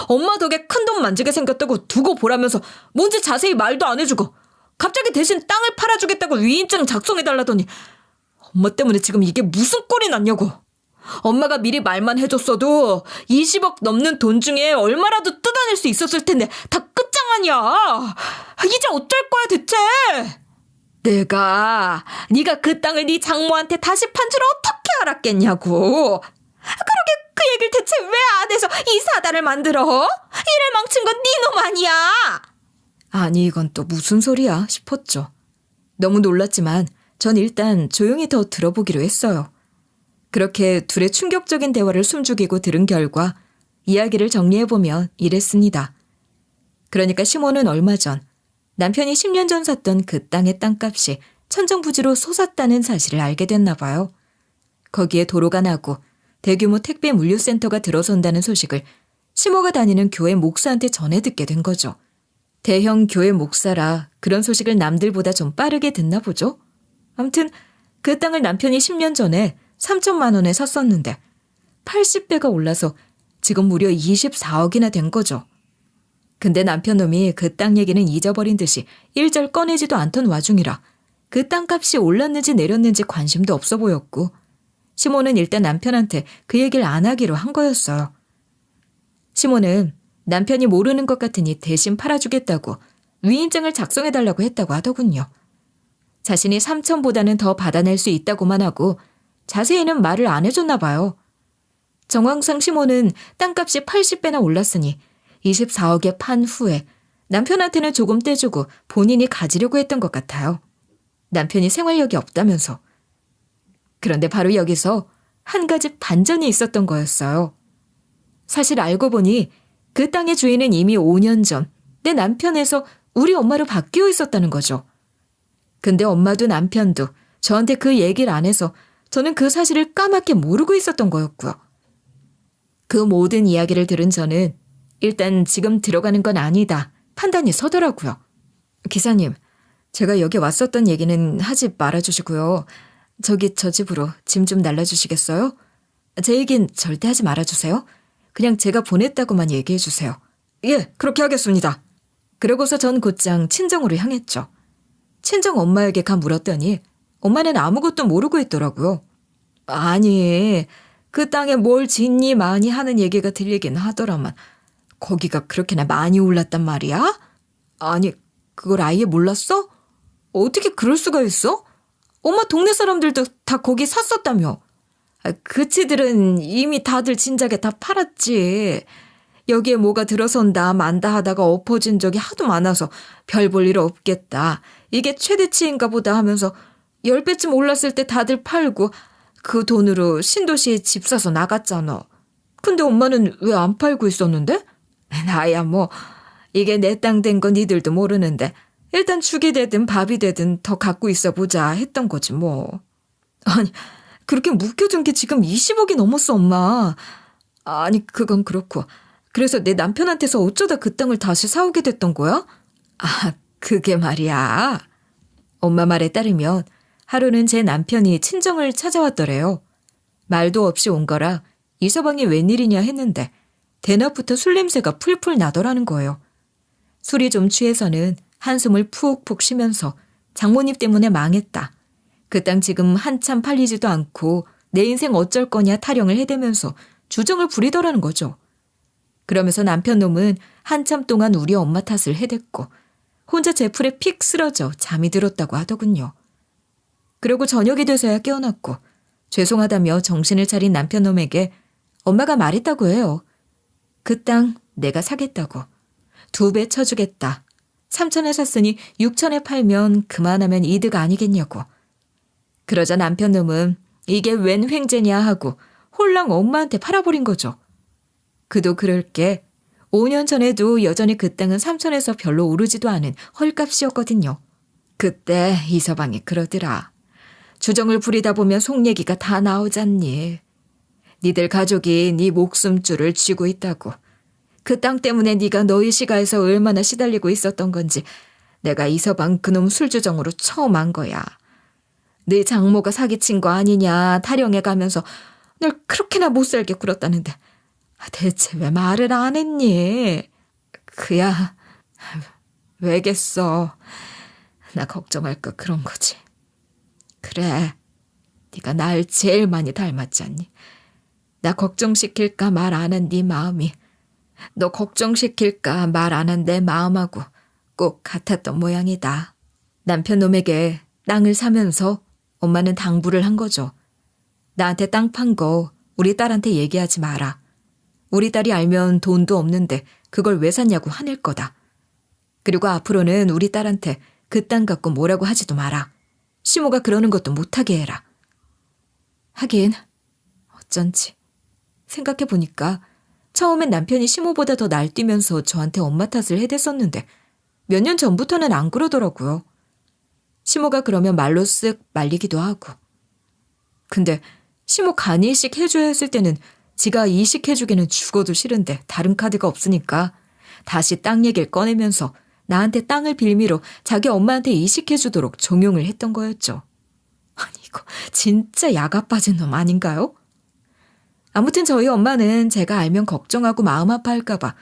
엄마 덕에 큰돈 만지게 생겼다고 두고 보라면서 뭔지 자세히 말도 안 해주고 갑자기 대신 땅을 팔아주겠다고 위임장 작성해달라더니 엄마 때문에 지금 이게 무슨 꼴이 났냐고. 엄마가 미리 말만 해줬어도 20억 넘는 돈 중에 얼마라도 뜯어낼 수 있었을 텐데 다 끝장아니야. 이제 어쩔 거야 대체. 네가 그 땅을 네 장모한테 다시 판 줄 어떻게 알았겠냐고. 그러게 그 얘기를 대체 왜 안 해서 이 사단을 만들어? 일을 망친 건 네 놈 아니야. 아니 이건 또 무슨 소리야 싶었죠. 너무 놀랐지만 전 일단 조용히 더 들어보기로 했어요. 그렇게 둘의 충격적인 대화를 숨죽이고 들은 결과 이야기를 정리해보면 이랬습니다. 그러니까 시몬은 얼마 전 남편이 10년 전 샀던 그 땅의 땅값이 천정부지로 솟았다는 사실을 알게 됐나 봐요. 거기에 도로가 나고 대규모 택배 물류센터가 들어선다는 소식을 시모가 다니는 교회 목사한테 전해 듣게 된 거죠. 대형 교회 목사라 그런 소식을 남들보다 좀 빠르게 듣나 보죠. 아무튼 그 땅을 남편이 10년 전에 3천만 원에 샀었는데 80배가 올라서 지금 무려 24억이나 된 거죠. 근데 남편놈이 그 땅 얘기는 잊어버린 듯이 일절 꺼내지도 않던 와중이라 그 땅값이 올랐는지 내렸는지 관심도 없어 보였고 시모는 일단 남편한테 그 얘기를 안 하기로 한 거였어요. 시모는 남편이 모르는 것 같으니 대신 팔아주겠다고 위임장을 작성해달라고 했다고 하더군요. 자신이 3천보다는 더 받아낼 수 있다고만 하고 자세히는 말을 안 해줬나 봐요. 정황상 시모는 땅값이 80배나 올랐으니 24억에 판 후에 남편한테는 조금 떼주고 본인이 가지려고 했던 것 같아요. 남편이 생활력이 없다면서. 그런데 바로 여기서 한 가지 반전이 있었던 거였어요. 사실 알고 보니 그 땅의 주인은 이미 5년 전 내 남편에서 우리 엄마로 바뀌어 있었다는 거죠. 근데 엄마도 남편도 저한테 그 얘기를 안 해서 저는 그 사실을 까맣게 모르고 있었던 거였고요. 그 모든 이야기를 들은 저는 일단 지금 들어가는 건 아니다 판단이 서더라고요. 기사님, 제가 여기 왔었던 얘기는 하지 말아주시고요. 저기 저 집으로 짐 좀 날라주시겠어요? 제 얘긴 절대 하지 말아주세요. 그냥 제가 보냈다고만 얘기해주세요. 예, 그렇게 하겠습니다. 그러고서 전 곧장 친정으로 향했죠. 친정 엄마에게 가 물었더니 엄마는 아무것도 모르고 있더라고요. 아니, 그 땅에 뭘 짓니 많이 하는 얘기가 들리긴 하더라만 거기가 그렇게나 많이 올랐단 말이야? 아니, 그걸 아예 몰랐어? 어떻게 그럴 수가 있어? 엄마 동네 사람들도 다 거기 샀었다며. 그치들은 이미 다들 진작에 다 팔았지. 여기에 뭐가 들어선다 만다 하다가 엎어진 적이 하도 많아서 별 볼 일 없겠다. 이게 최대치인가 보다 하면서 10배쯤 올랐을 때 다들 팔고 그 돈으로 신도시에 집 사서 나갔잖아. 근데 엄마는 왜 안 팔고 있었는데? 나야 뭐 이게 내 땅 된 건 니들도 모르는데 일단 죽이 되든 밥이 되든 더 갖고 있어 보자 했던 거지 뭐. 아니, 그렇게 묵혀둔 게 지금 20억이 넘었어, 엄마. 아니, 그건 그렇고. 그래서 내 남편한테서 어쩌다 그 땅을 다시 사오게 됐던 거야? 아, 그게 말이야. 엄마 말에 따르면 하루는 제 남편이 친정을 찾아왔더래요. 말도 없이 온 거라 이 서방이 웬일이냐 했는데 대낮부터 술 냄새가 풀풀 나더라는 거예요. 술이 좀 취해서는 한숨을 푹푹 쉬면서 장모님 때문에 망했다. 그 땅 지금 한참 팔리지도 않고 내 인생 어쩔 거냐 타령을 해대면서 주정을 부리더라는 거죠. 그러면서 남편 놈은 한참 동안 우리 엄마 탓을 해댔고 혼자 제풀에 픽 쓰러져 잠이 들었다고 하더군요. 그리고 저녁이 돼서야 깨어났고 죄송하다며 정신을 차린 남편 놈에게 엄마가 말했다고 해요. 그 땅 내가 사겠다고. 2배 쳐주겠다. 3천에 샀으니 6천에 팔면 그만하면 이득 아니겠냐고. 그러자 남편 놈은 이게 웬 횡재냐 하고 홀랑 엄마한테 팔아버린 거죠. 그도 그럴 게 5년 전에도 여전히 그 땅은 3천에서 별로 오르지도 않은 헐값이었거든요. 그때 이 서방이 그러더라. 주정을 부리다 보면 속 얘기가 다 나오잖니. 니들 가족이 네 목숨줄을 쥐고 있다고. 그 땅 때문에 네가 너희 시가에서 얼마나 시달리고 있었던 건지 내가 이 서방 그놈 술주정으로 처음 안 거야. 네 장모가 사기친 거 아니냐 타령해가면서 널 그렇게나 못살게 굴었다는데 대체 왜 말을 안 했니? 그야 왜겠어. 나 걱정할까 그런 거지. 그래, 네가 날 제일 많이 닮았지 않니? 나 걱정시킬까 말 안 한 네 마음이 너 걱정시킬까 말 안 한 내 마음하고 꼭 같았던 모양이다. 남편 놈에게 땅을 사면서 엄마는 당부를 한 거죠. 나한테 땅 판 거 우리 딸한테 얘기하지 마라. 우리 딸이 알면 돈도 없는데 그걸 왜 샀냐고 화낼 거다. 그리고 앞으로는 우리 딸한테 그 땅 갖고 뭐라고 하지도 마라. 시모가 그러는 것도 못하게 해라. 하긴 어쩐지. 생각해보니까 처음엔 남편이 시모보다 더 날뛰면서 저한테 엄마 탓을 해댔었는데 몇 년 전부터는 안 그러더라고요. 시모가 그러면 말로 쓱 말리기도 하고. 근데 시모 간이식 해줘야 했을 때는 지가 이식해주기는 죽어도 싫은데 다른 카드가 없으니까 다시 땅 얘기를 꺼내면서 나한테 땅을 빌미로 자기 엄마한테 이식해주도록 종용을 했던 거였죠. 아니 이거 진짜 야가 빠진 놈 아닌가요? 아무튼 저희 엄마는 제가 알면 걱정하고 마음 아파할까봐,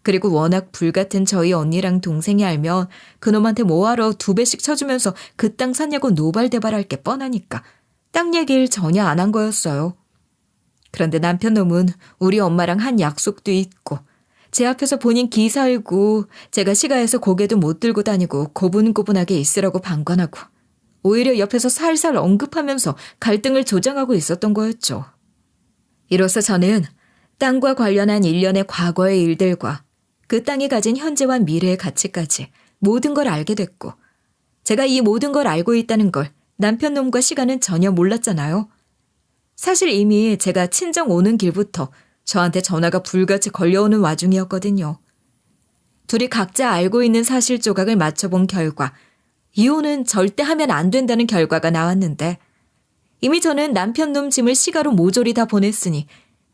그리고 워낙 불같은 저희 언니랑 동생이 알면 그놈한테 뭐하러 2배씩 쳐주면서 그 땅 샀냐고 노발대발할 게 뻔하니까 땅 얘기를 전혀 안 한 거였어요. 그런데 남편 놈은 우리 엄마랑 한 약속도 있고 제 앞에서 본인 기 살고 제가 시가해서 고개도 못 들고 다니고 고분고분하게 있으라고 방관하고 오히려 옆에서 살살 언급하면서 갈등을 조장하고 있었던 거였죠. 이로써 저는 땅과 관련한 일련의 과거의 일들과 그 땅이 가진 현재와 미래의 가치까지 모든 걸 알게 됐고, 제가 이 모든 걸 알고 있다는 걸 남편 놈과 시가는 전혀 몰랐잖아요. 사실 이미 제가 친정 오는 길부터 저한테 전화가 불같이 걸려오는 와중이었거든요. 둘이 각자 알고 있는 사실 조각을 맞춰본 결과 이혼은 절대 하면 안 된다는 결과가 나왔는데, 이미 저는 남편 놈 짐을 시가로 모조리 다 보냈으니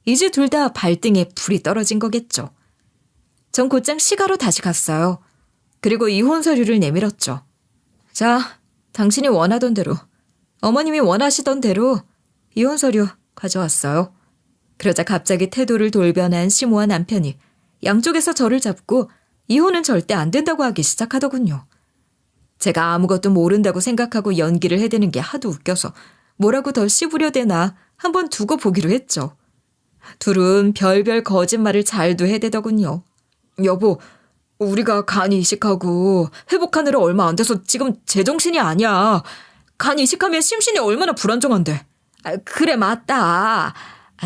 이제 둘 다 발등에 불이 떨어진 거겠죠. 전 곧장 시가로 다시 갔어요. 그리고 이혼 서류를 내밀었죠. 자, 당신이 원하던 대로, 어머님이 원하시던 대로 이혼 서류 가져왔어요. 그러자 갑자기 태도를 돌변한 시모와 남편이 양쪽에서 저를 잡고 이혼은 절대 안 된다고 하기 시작하더군요. 제가 아무것도 모른다고 생각하고 연기를 해대는 게 하도 웃겨서 뭐라고 더 씹으려대나 한번 두고 보기로 했죠. 둘은 별별 거짓말을 잘도 해대더군요. 여보, 우리가 간 이식하고 회복하느라 얼마 안 돼서 지금 제정신이 아니야. 간 이식하면 심신이 얼마나 불안정한데. 그래, 맞다.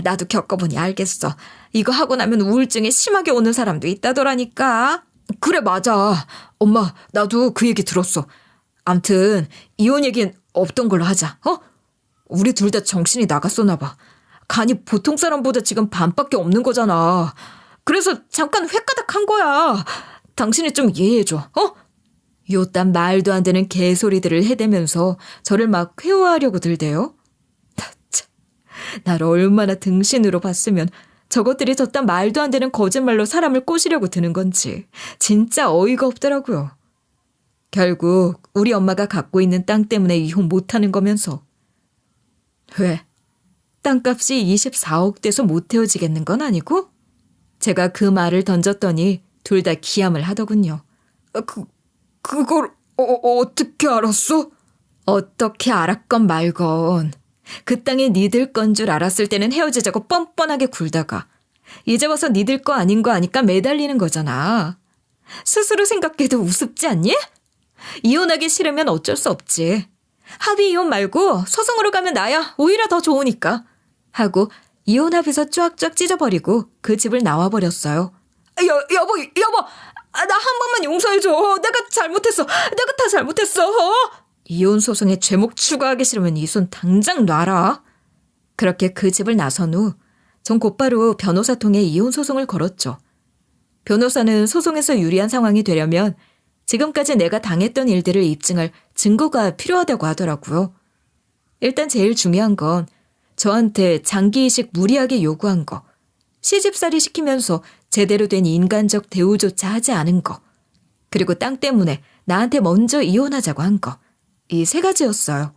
나도 겪어보니 알겠어. 이거 하고 나면 우울증이 심하게 오는 사람도 있다더라니까. 그래, 맞아. 엄마, 나도 그 얘기 들었어. 암튼 이혼 얘기는 없던 걸로 하자. 우리 둘 다 정신이 나갔었나 봐. 간이 보통 사람보다 지금 반밖에 없는 거잖아. 그래서 잠깐 횟가닥 한 거야. 당신이 좀 이해해줘. 요딴 말도 안 되는 개소리들을 해대면서 저를 막 회화하려고 들대요. 날 얼마나 등신으로 봤으면 저것들이 저딴 말도 안 되는 거짓말로 사람을 꼬시려고 드는 건지 진짜 어이가 없더라고요. 결국 우리 엄마가 갖고 있는 땅 때문에 이혼 못하는 거면서. 왜? 땅값이 24억 돼서 못 헤어지겠는 건 아니고? 제가 그 말을 던졌더니 둘 다 기함을 하더군요. 그걸 어떻게 알았어? 어떻게 알았건 말건. 그 땅이 니들 건 줄 알았을 때는 헤어지자고 뻔뻔하게 굴다가 이제 와서 니들 거 아닌 거 아니까 매달리는 거잖아. 스스로 생각해도 우습지 않니? 이혼하기 싫으면 어쩔 수 없지. 합의 이혼 말고 소송으로 가면 나야 오히려 더 좋으니까. 하고 이혼 합의서 쫙쫙 찢어버리고 그 집을 나와버렸어요. 여보, 나 한 번만 용서해줘. 내가 잘못했어. 내가 다 잘못했어. 이혼 소송에 죄목 추가하기 싫으면 이 손 당장 놔라. 그렇게 그 집을 나선 후 전 곧바로 변호사 통해 이혼 소송을 걸었죠. 변호사는 소송에서 유리한 상황이 되려면 지금까지 내가 당했던 일들을 입증할 증거가 필요하다고 하더라고요. 일단 제일 중요한 건 저한테 장기이식 무리하게 요구한 거, 시집살이 시키면서 제대로 된 인간적 대우조차 하지 않은 거, 그리고 땅 때문에 나한테 먼저 이혼하자고 한 거, 이 3가지였어요.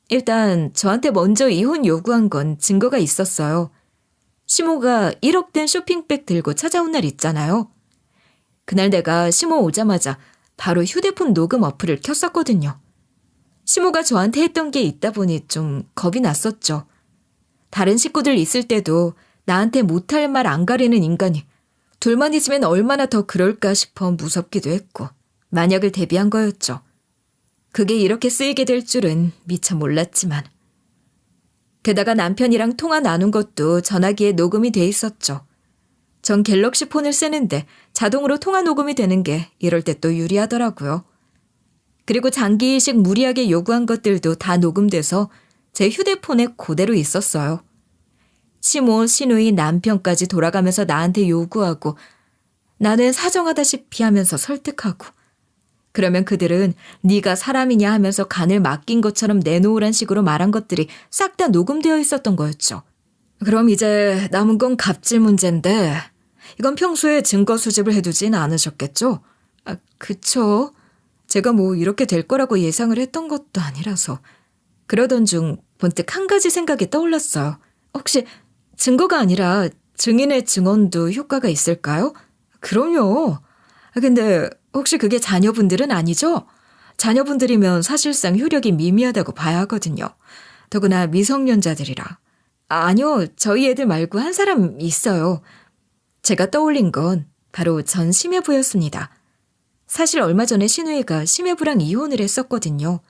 일단 저한테 먼저 이혼 요구한 건 증거가 있었어요. 시모가 1억 된 쇼핑백 들고 찾아온 날 있잖아요. 그날 내가 시모 오자마자 바로 휴대폰 녹음 어플을 켰었거든요. 시모가 저한테 했던 게 있다 보니 좀 겁이 났었죠. 다른 식구들 있을 때도 나한테 못할 말 안 가리는 인간이 둘만 있으면 얼마나 더 그럴까 싶어 무섭기도 했고 만약을 대비한 거였죠. 그게 이렇게 쓰이게 될 줄은 미처 몰랐지만. 게다가 남편이랑 통화 나눈 것도 전화기에 녹음이 돼 있었죠. 전 갤럭시 폰을 쓰는데 자동으로 통화 녹음이 되는 게 이럴 때 또 유리하더라고요. 그리고 장기이식 무리하게 요구한 것들도 다 녹음돼서 제 휴대폰에 그대로 있었어요. 시모, 시누이, 남편까지 돌아가면서 나한테 요구하고 나는 사정하다시피 하면서 설득하고 그러면 그들은 네가 사람이냐 하면서 간을 맡긴 것처럼 내놓으란 식으로 말한 것들이 싹 다 녹음되어 있었던 거였죠. 그럼 이제 남은 건 갑질 문제인데 이건 평소에 증거 수집을 해두진 않으셨겠죠? 그쵸. 제가 뭐 이렇게 될 거라고 예상을 했던 것도 아니라서. 그러던 중 번뜩 한 가지 생각이 떠올랐어요. 혹시 증거가 아니라 증인의 증언도 효과가 있을까요? 그럼요. 근데 혹시 그게 자녀분들은 아니죠? 자녀분들이면 사실상 효력이 미미하다고 봐야 하거든요. 더구나 미성년자들이라. 아니요, 저희 애들 말고 한 사람 있어요. 제가 떠올린 건 바로 전 심해부였습니다. 사실 얼마 전에 신우이가 심해부랑 이혼을 했었거든요.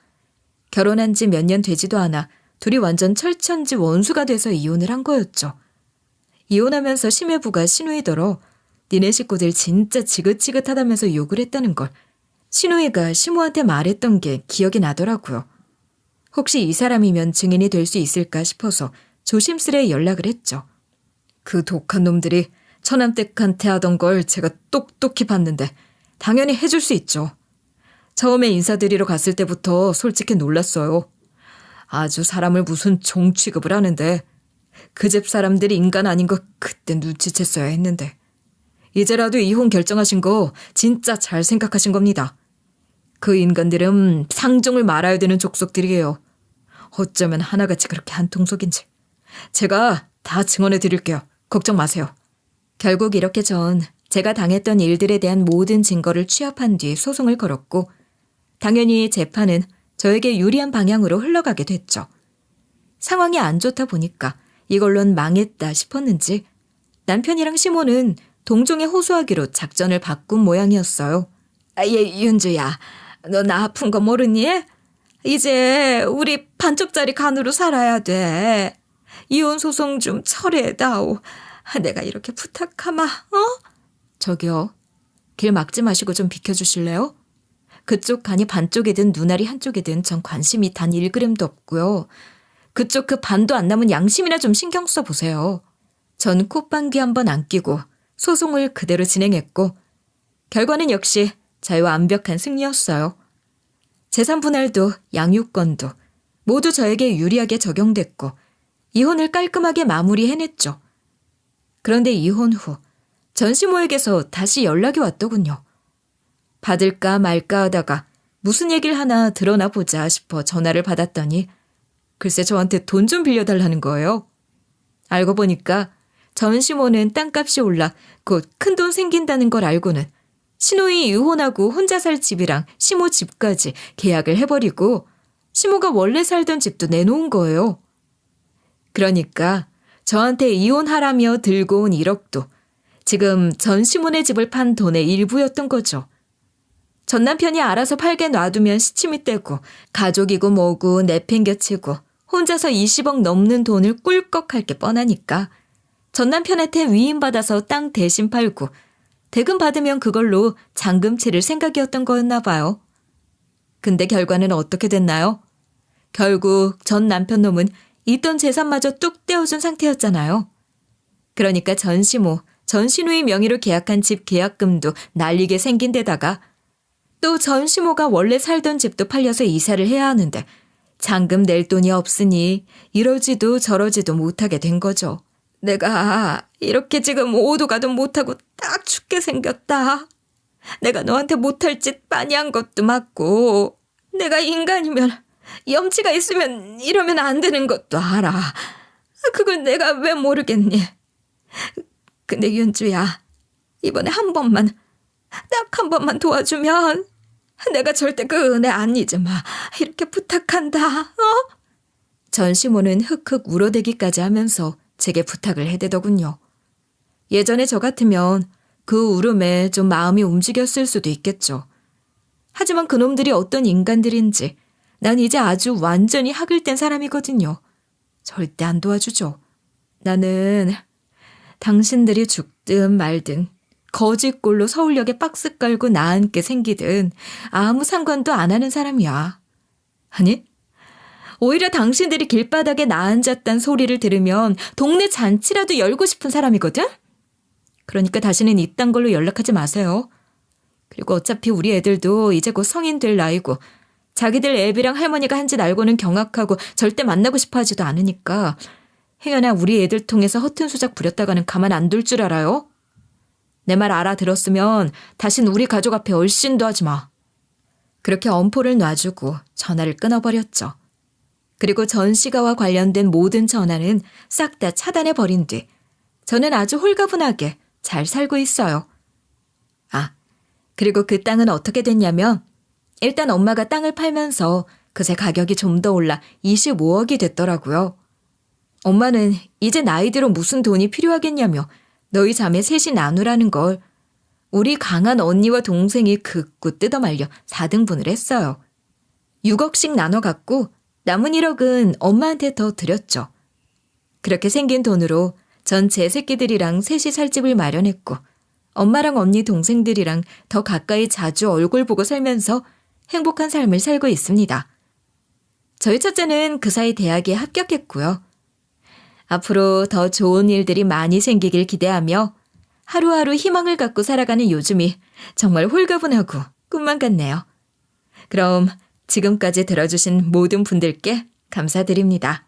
결혼한 지 몇 년 되지도 않아 둘이 완전 철천지 원수가 돼서 이혼을 한 거였죠. 이혼하면서 심해부가 신우이더러 니네 식구들 진짜 지긋지긋하다면서 욕을 했다는 걸 신우이가 시모한테 말했던 게 기억이 나더라고요. 혹시 이 사람이면 증인이 될 수 있을까 싶어서 조심스레 연락을 했죠. 그 독한 놈들이 처남댁한테 하던 걸 제가 똑똑히 봤는데 당연히 해줄 수 있죠. 처음에 인사드리러 갔을 때부터 솔직히 놀랐어요. 아주 사람을 무슨 종 취급을 하는데 그 집 사람들이 인간 아닌 거 그때 눈치챘어야 했는데 이제라도 이혼 결정하신 거 진짜 잘 생각하신 겁니다. 그 인간들은 상종을 말아야 되는 족속들이에요. 어쩌면 하나같이 그렇게 한통속인지. 제가 다 증언해 드릴게요. 걱정 마세요. 결국 이렇게 전 제가 당했던 일들에 대한 모든 증거를 취합한 뒤 소송을 걸었고 당연히 재판은 저에게 유리한 방향으로 흘러가게 됐죠. 상황이 안 좋다 보니까 이걸론 망했다 싶었는지 남편이랑 시모는 동종에 호소하기로 작전을 바꾼 모양이었어요. 윤주야, 너 나 아픈 거 모르니? 이제 우리 반쪽짜리 간으로 살아야 돼. 이혼 소송 좀 철회해다오. 내가 이렇게 부탁하마, 저기요, 길 막지 마시고 좀 비켜주실래요? 그쪽 간이 반쪽이든 눈알이 한쪽이든 전 관심이 단 1g도 없고요. 그쪽 그 반도 안 남은 양심이나 좀 신경 써보세요. 전 콧방귀 한번 안 끼고 소송을 그대로 진행했고 결과는 역시 자유완벽한 승리였어요. 재산 분할도 양육권도 모두 저에게 유리하게 적용됐고 이혼을 깔끔하게 마무리해냈죠. 그런데 이혼 후 전시모에게서 다시 연락이 왔더군요. 받을까 말까 하다가 무슨 얘기를 하나 드러나 보자 싶어 전화를 받았더니 글쎄 저한테 돈 좀 빌려달라는 거예요. 알고 보니까 전시모는 땅값이 올라 곧 큰돈 생긴다는 걸 알고는 신우이 이혼하고 혼자 살 집이랑 시모 집까지 계약을 해버리고 시모가 원래 살던 집도 내놓은 거예요. 그러니까 저한테 이혼하라며 들고 온 1억도 지금 전시모네 집을 판 돈의 일부였던 거죠. 전 남편이 알아서 팔게 놔두면 시침이 떼고 가족이고 뭐고 내팽겨치고 혼자서 20억 넘는 돈을 꿀꺽할 게 뻔하니까 전 남편한테 위임받아서 땅 대신 팔고 대금 받으면 그걸로 잔금 치를 생각이었던 거였나 봐요. 근데 결과는 어떻게 됐나요? 결국 전 남편 놈은 있던 재산마저 뚝 떼어준 상태였잖아요. 그러니까 전시모, 전신우의 명의로 계약한 집 계약금도 날리게 생긴 데다가 또 전시모가 원래 살던 집도 팔려서 이사를 해야 하는데 잔금 낼 돈이 없으니 이러지도 저러지도 못하게 된 거죠. 내가 이렇게 지금 오도 가도 못하고 딱 죽게 생겼다. 내가 너한테 못할 짓 많이 한 것도 맞고 내가 인간이면 염치가 있으면 이러면 안 되는 것도 알아. 그걸 내가 왜 모르겠니? 근데 윤주야, 이번에 한 번만, 딱 한 번만 도와주면 내가 절대 그 은혜 안 잊으마. 이렇게 부탁한다. 전시모는 흑흑 울어대기까지 하면서 제게 부탁을 해대더군요. 예전에 저 같으면 그 울음에 좀 마음이 움직였을 수도 있겠죠. 하지만 그놈들이 어떤 인간들인지 난 이제 아주 완전히 학을 뗀 사람이거든요. 절대 안 도와주죠. 나는 당신들이 죽든 말든 거지꼴로 서울역에 박스 깔고 나앉게 생기든 아무 상관도 안 하는 사람이야. 아니, 오히려 당신들이 길바닥에 나앉았단 소리를 들으면 동네 잔치라도 열고 싶은 사람이거든? 그러니까 다시는 이딴 걸로 연락하지 마세요. 그리고 어차피 우리 애들도 이제 곧 성인 될 나이고 자기들 애비랑 할머니가 한 짓 알고는 경악하고 절대 만나고 싶어 하지도 않으니까 행여나 우리 애들 통해서 허튼 수작 부렸다가는 가만 안 둘 줄 알아요? 내 말 알아들었으면 다신 우리 가족 앞에 얼씬도 하지 마. 그렇게 엄포를 놔주고 전화를 끊어버렸죠. 그리고 전시가와 관련된 모든 전화는 싹 다 차단해버린 뒤 저는 아주 홀가분하게 잘 살고 있어요. 아, 그리고 그 땅은 어떻게 됐냐면 일단 엄마가 땅을 팔면서 그새 가격이 좀 더 올라 25억이 됐더라고요. 엄마는 이제 나이 들어 무슨 돈이 필요하겠냐며 너희 자매 셋이 나누라는 걸 우리 강한 언니와 동생이 극구 뜯어말려 4등분을 했어요. 6억씩 나눠 갖고 남은 1억은 엄마한테 더 드렸죠. 그렇게 생긴 돈으로 전 제 새끼들이랑 셋이 살 집을 마련했고 엄마랑 언니 동생들이랑 더 가까이 자주 얼굴 보고 살면서 행복한 삶을 살고 있습니다. 저희 첫째는 그 사이 대학에 합격했고요. 앞으로 더 좋은 일들이 많이 생기길 기대하며 하루하루 희망을 갖고 살아가는 요즘이 정말 홀가분하고 꿈만 같네요. 그럼 지금까지 들어주신 모든 분들께 감사드립니다.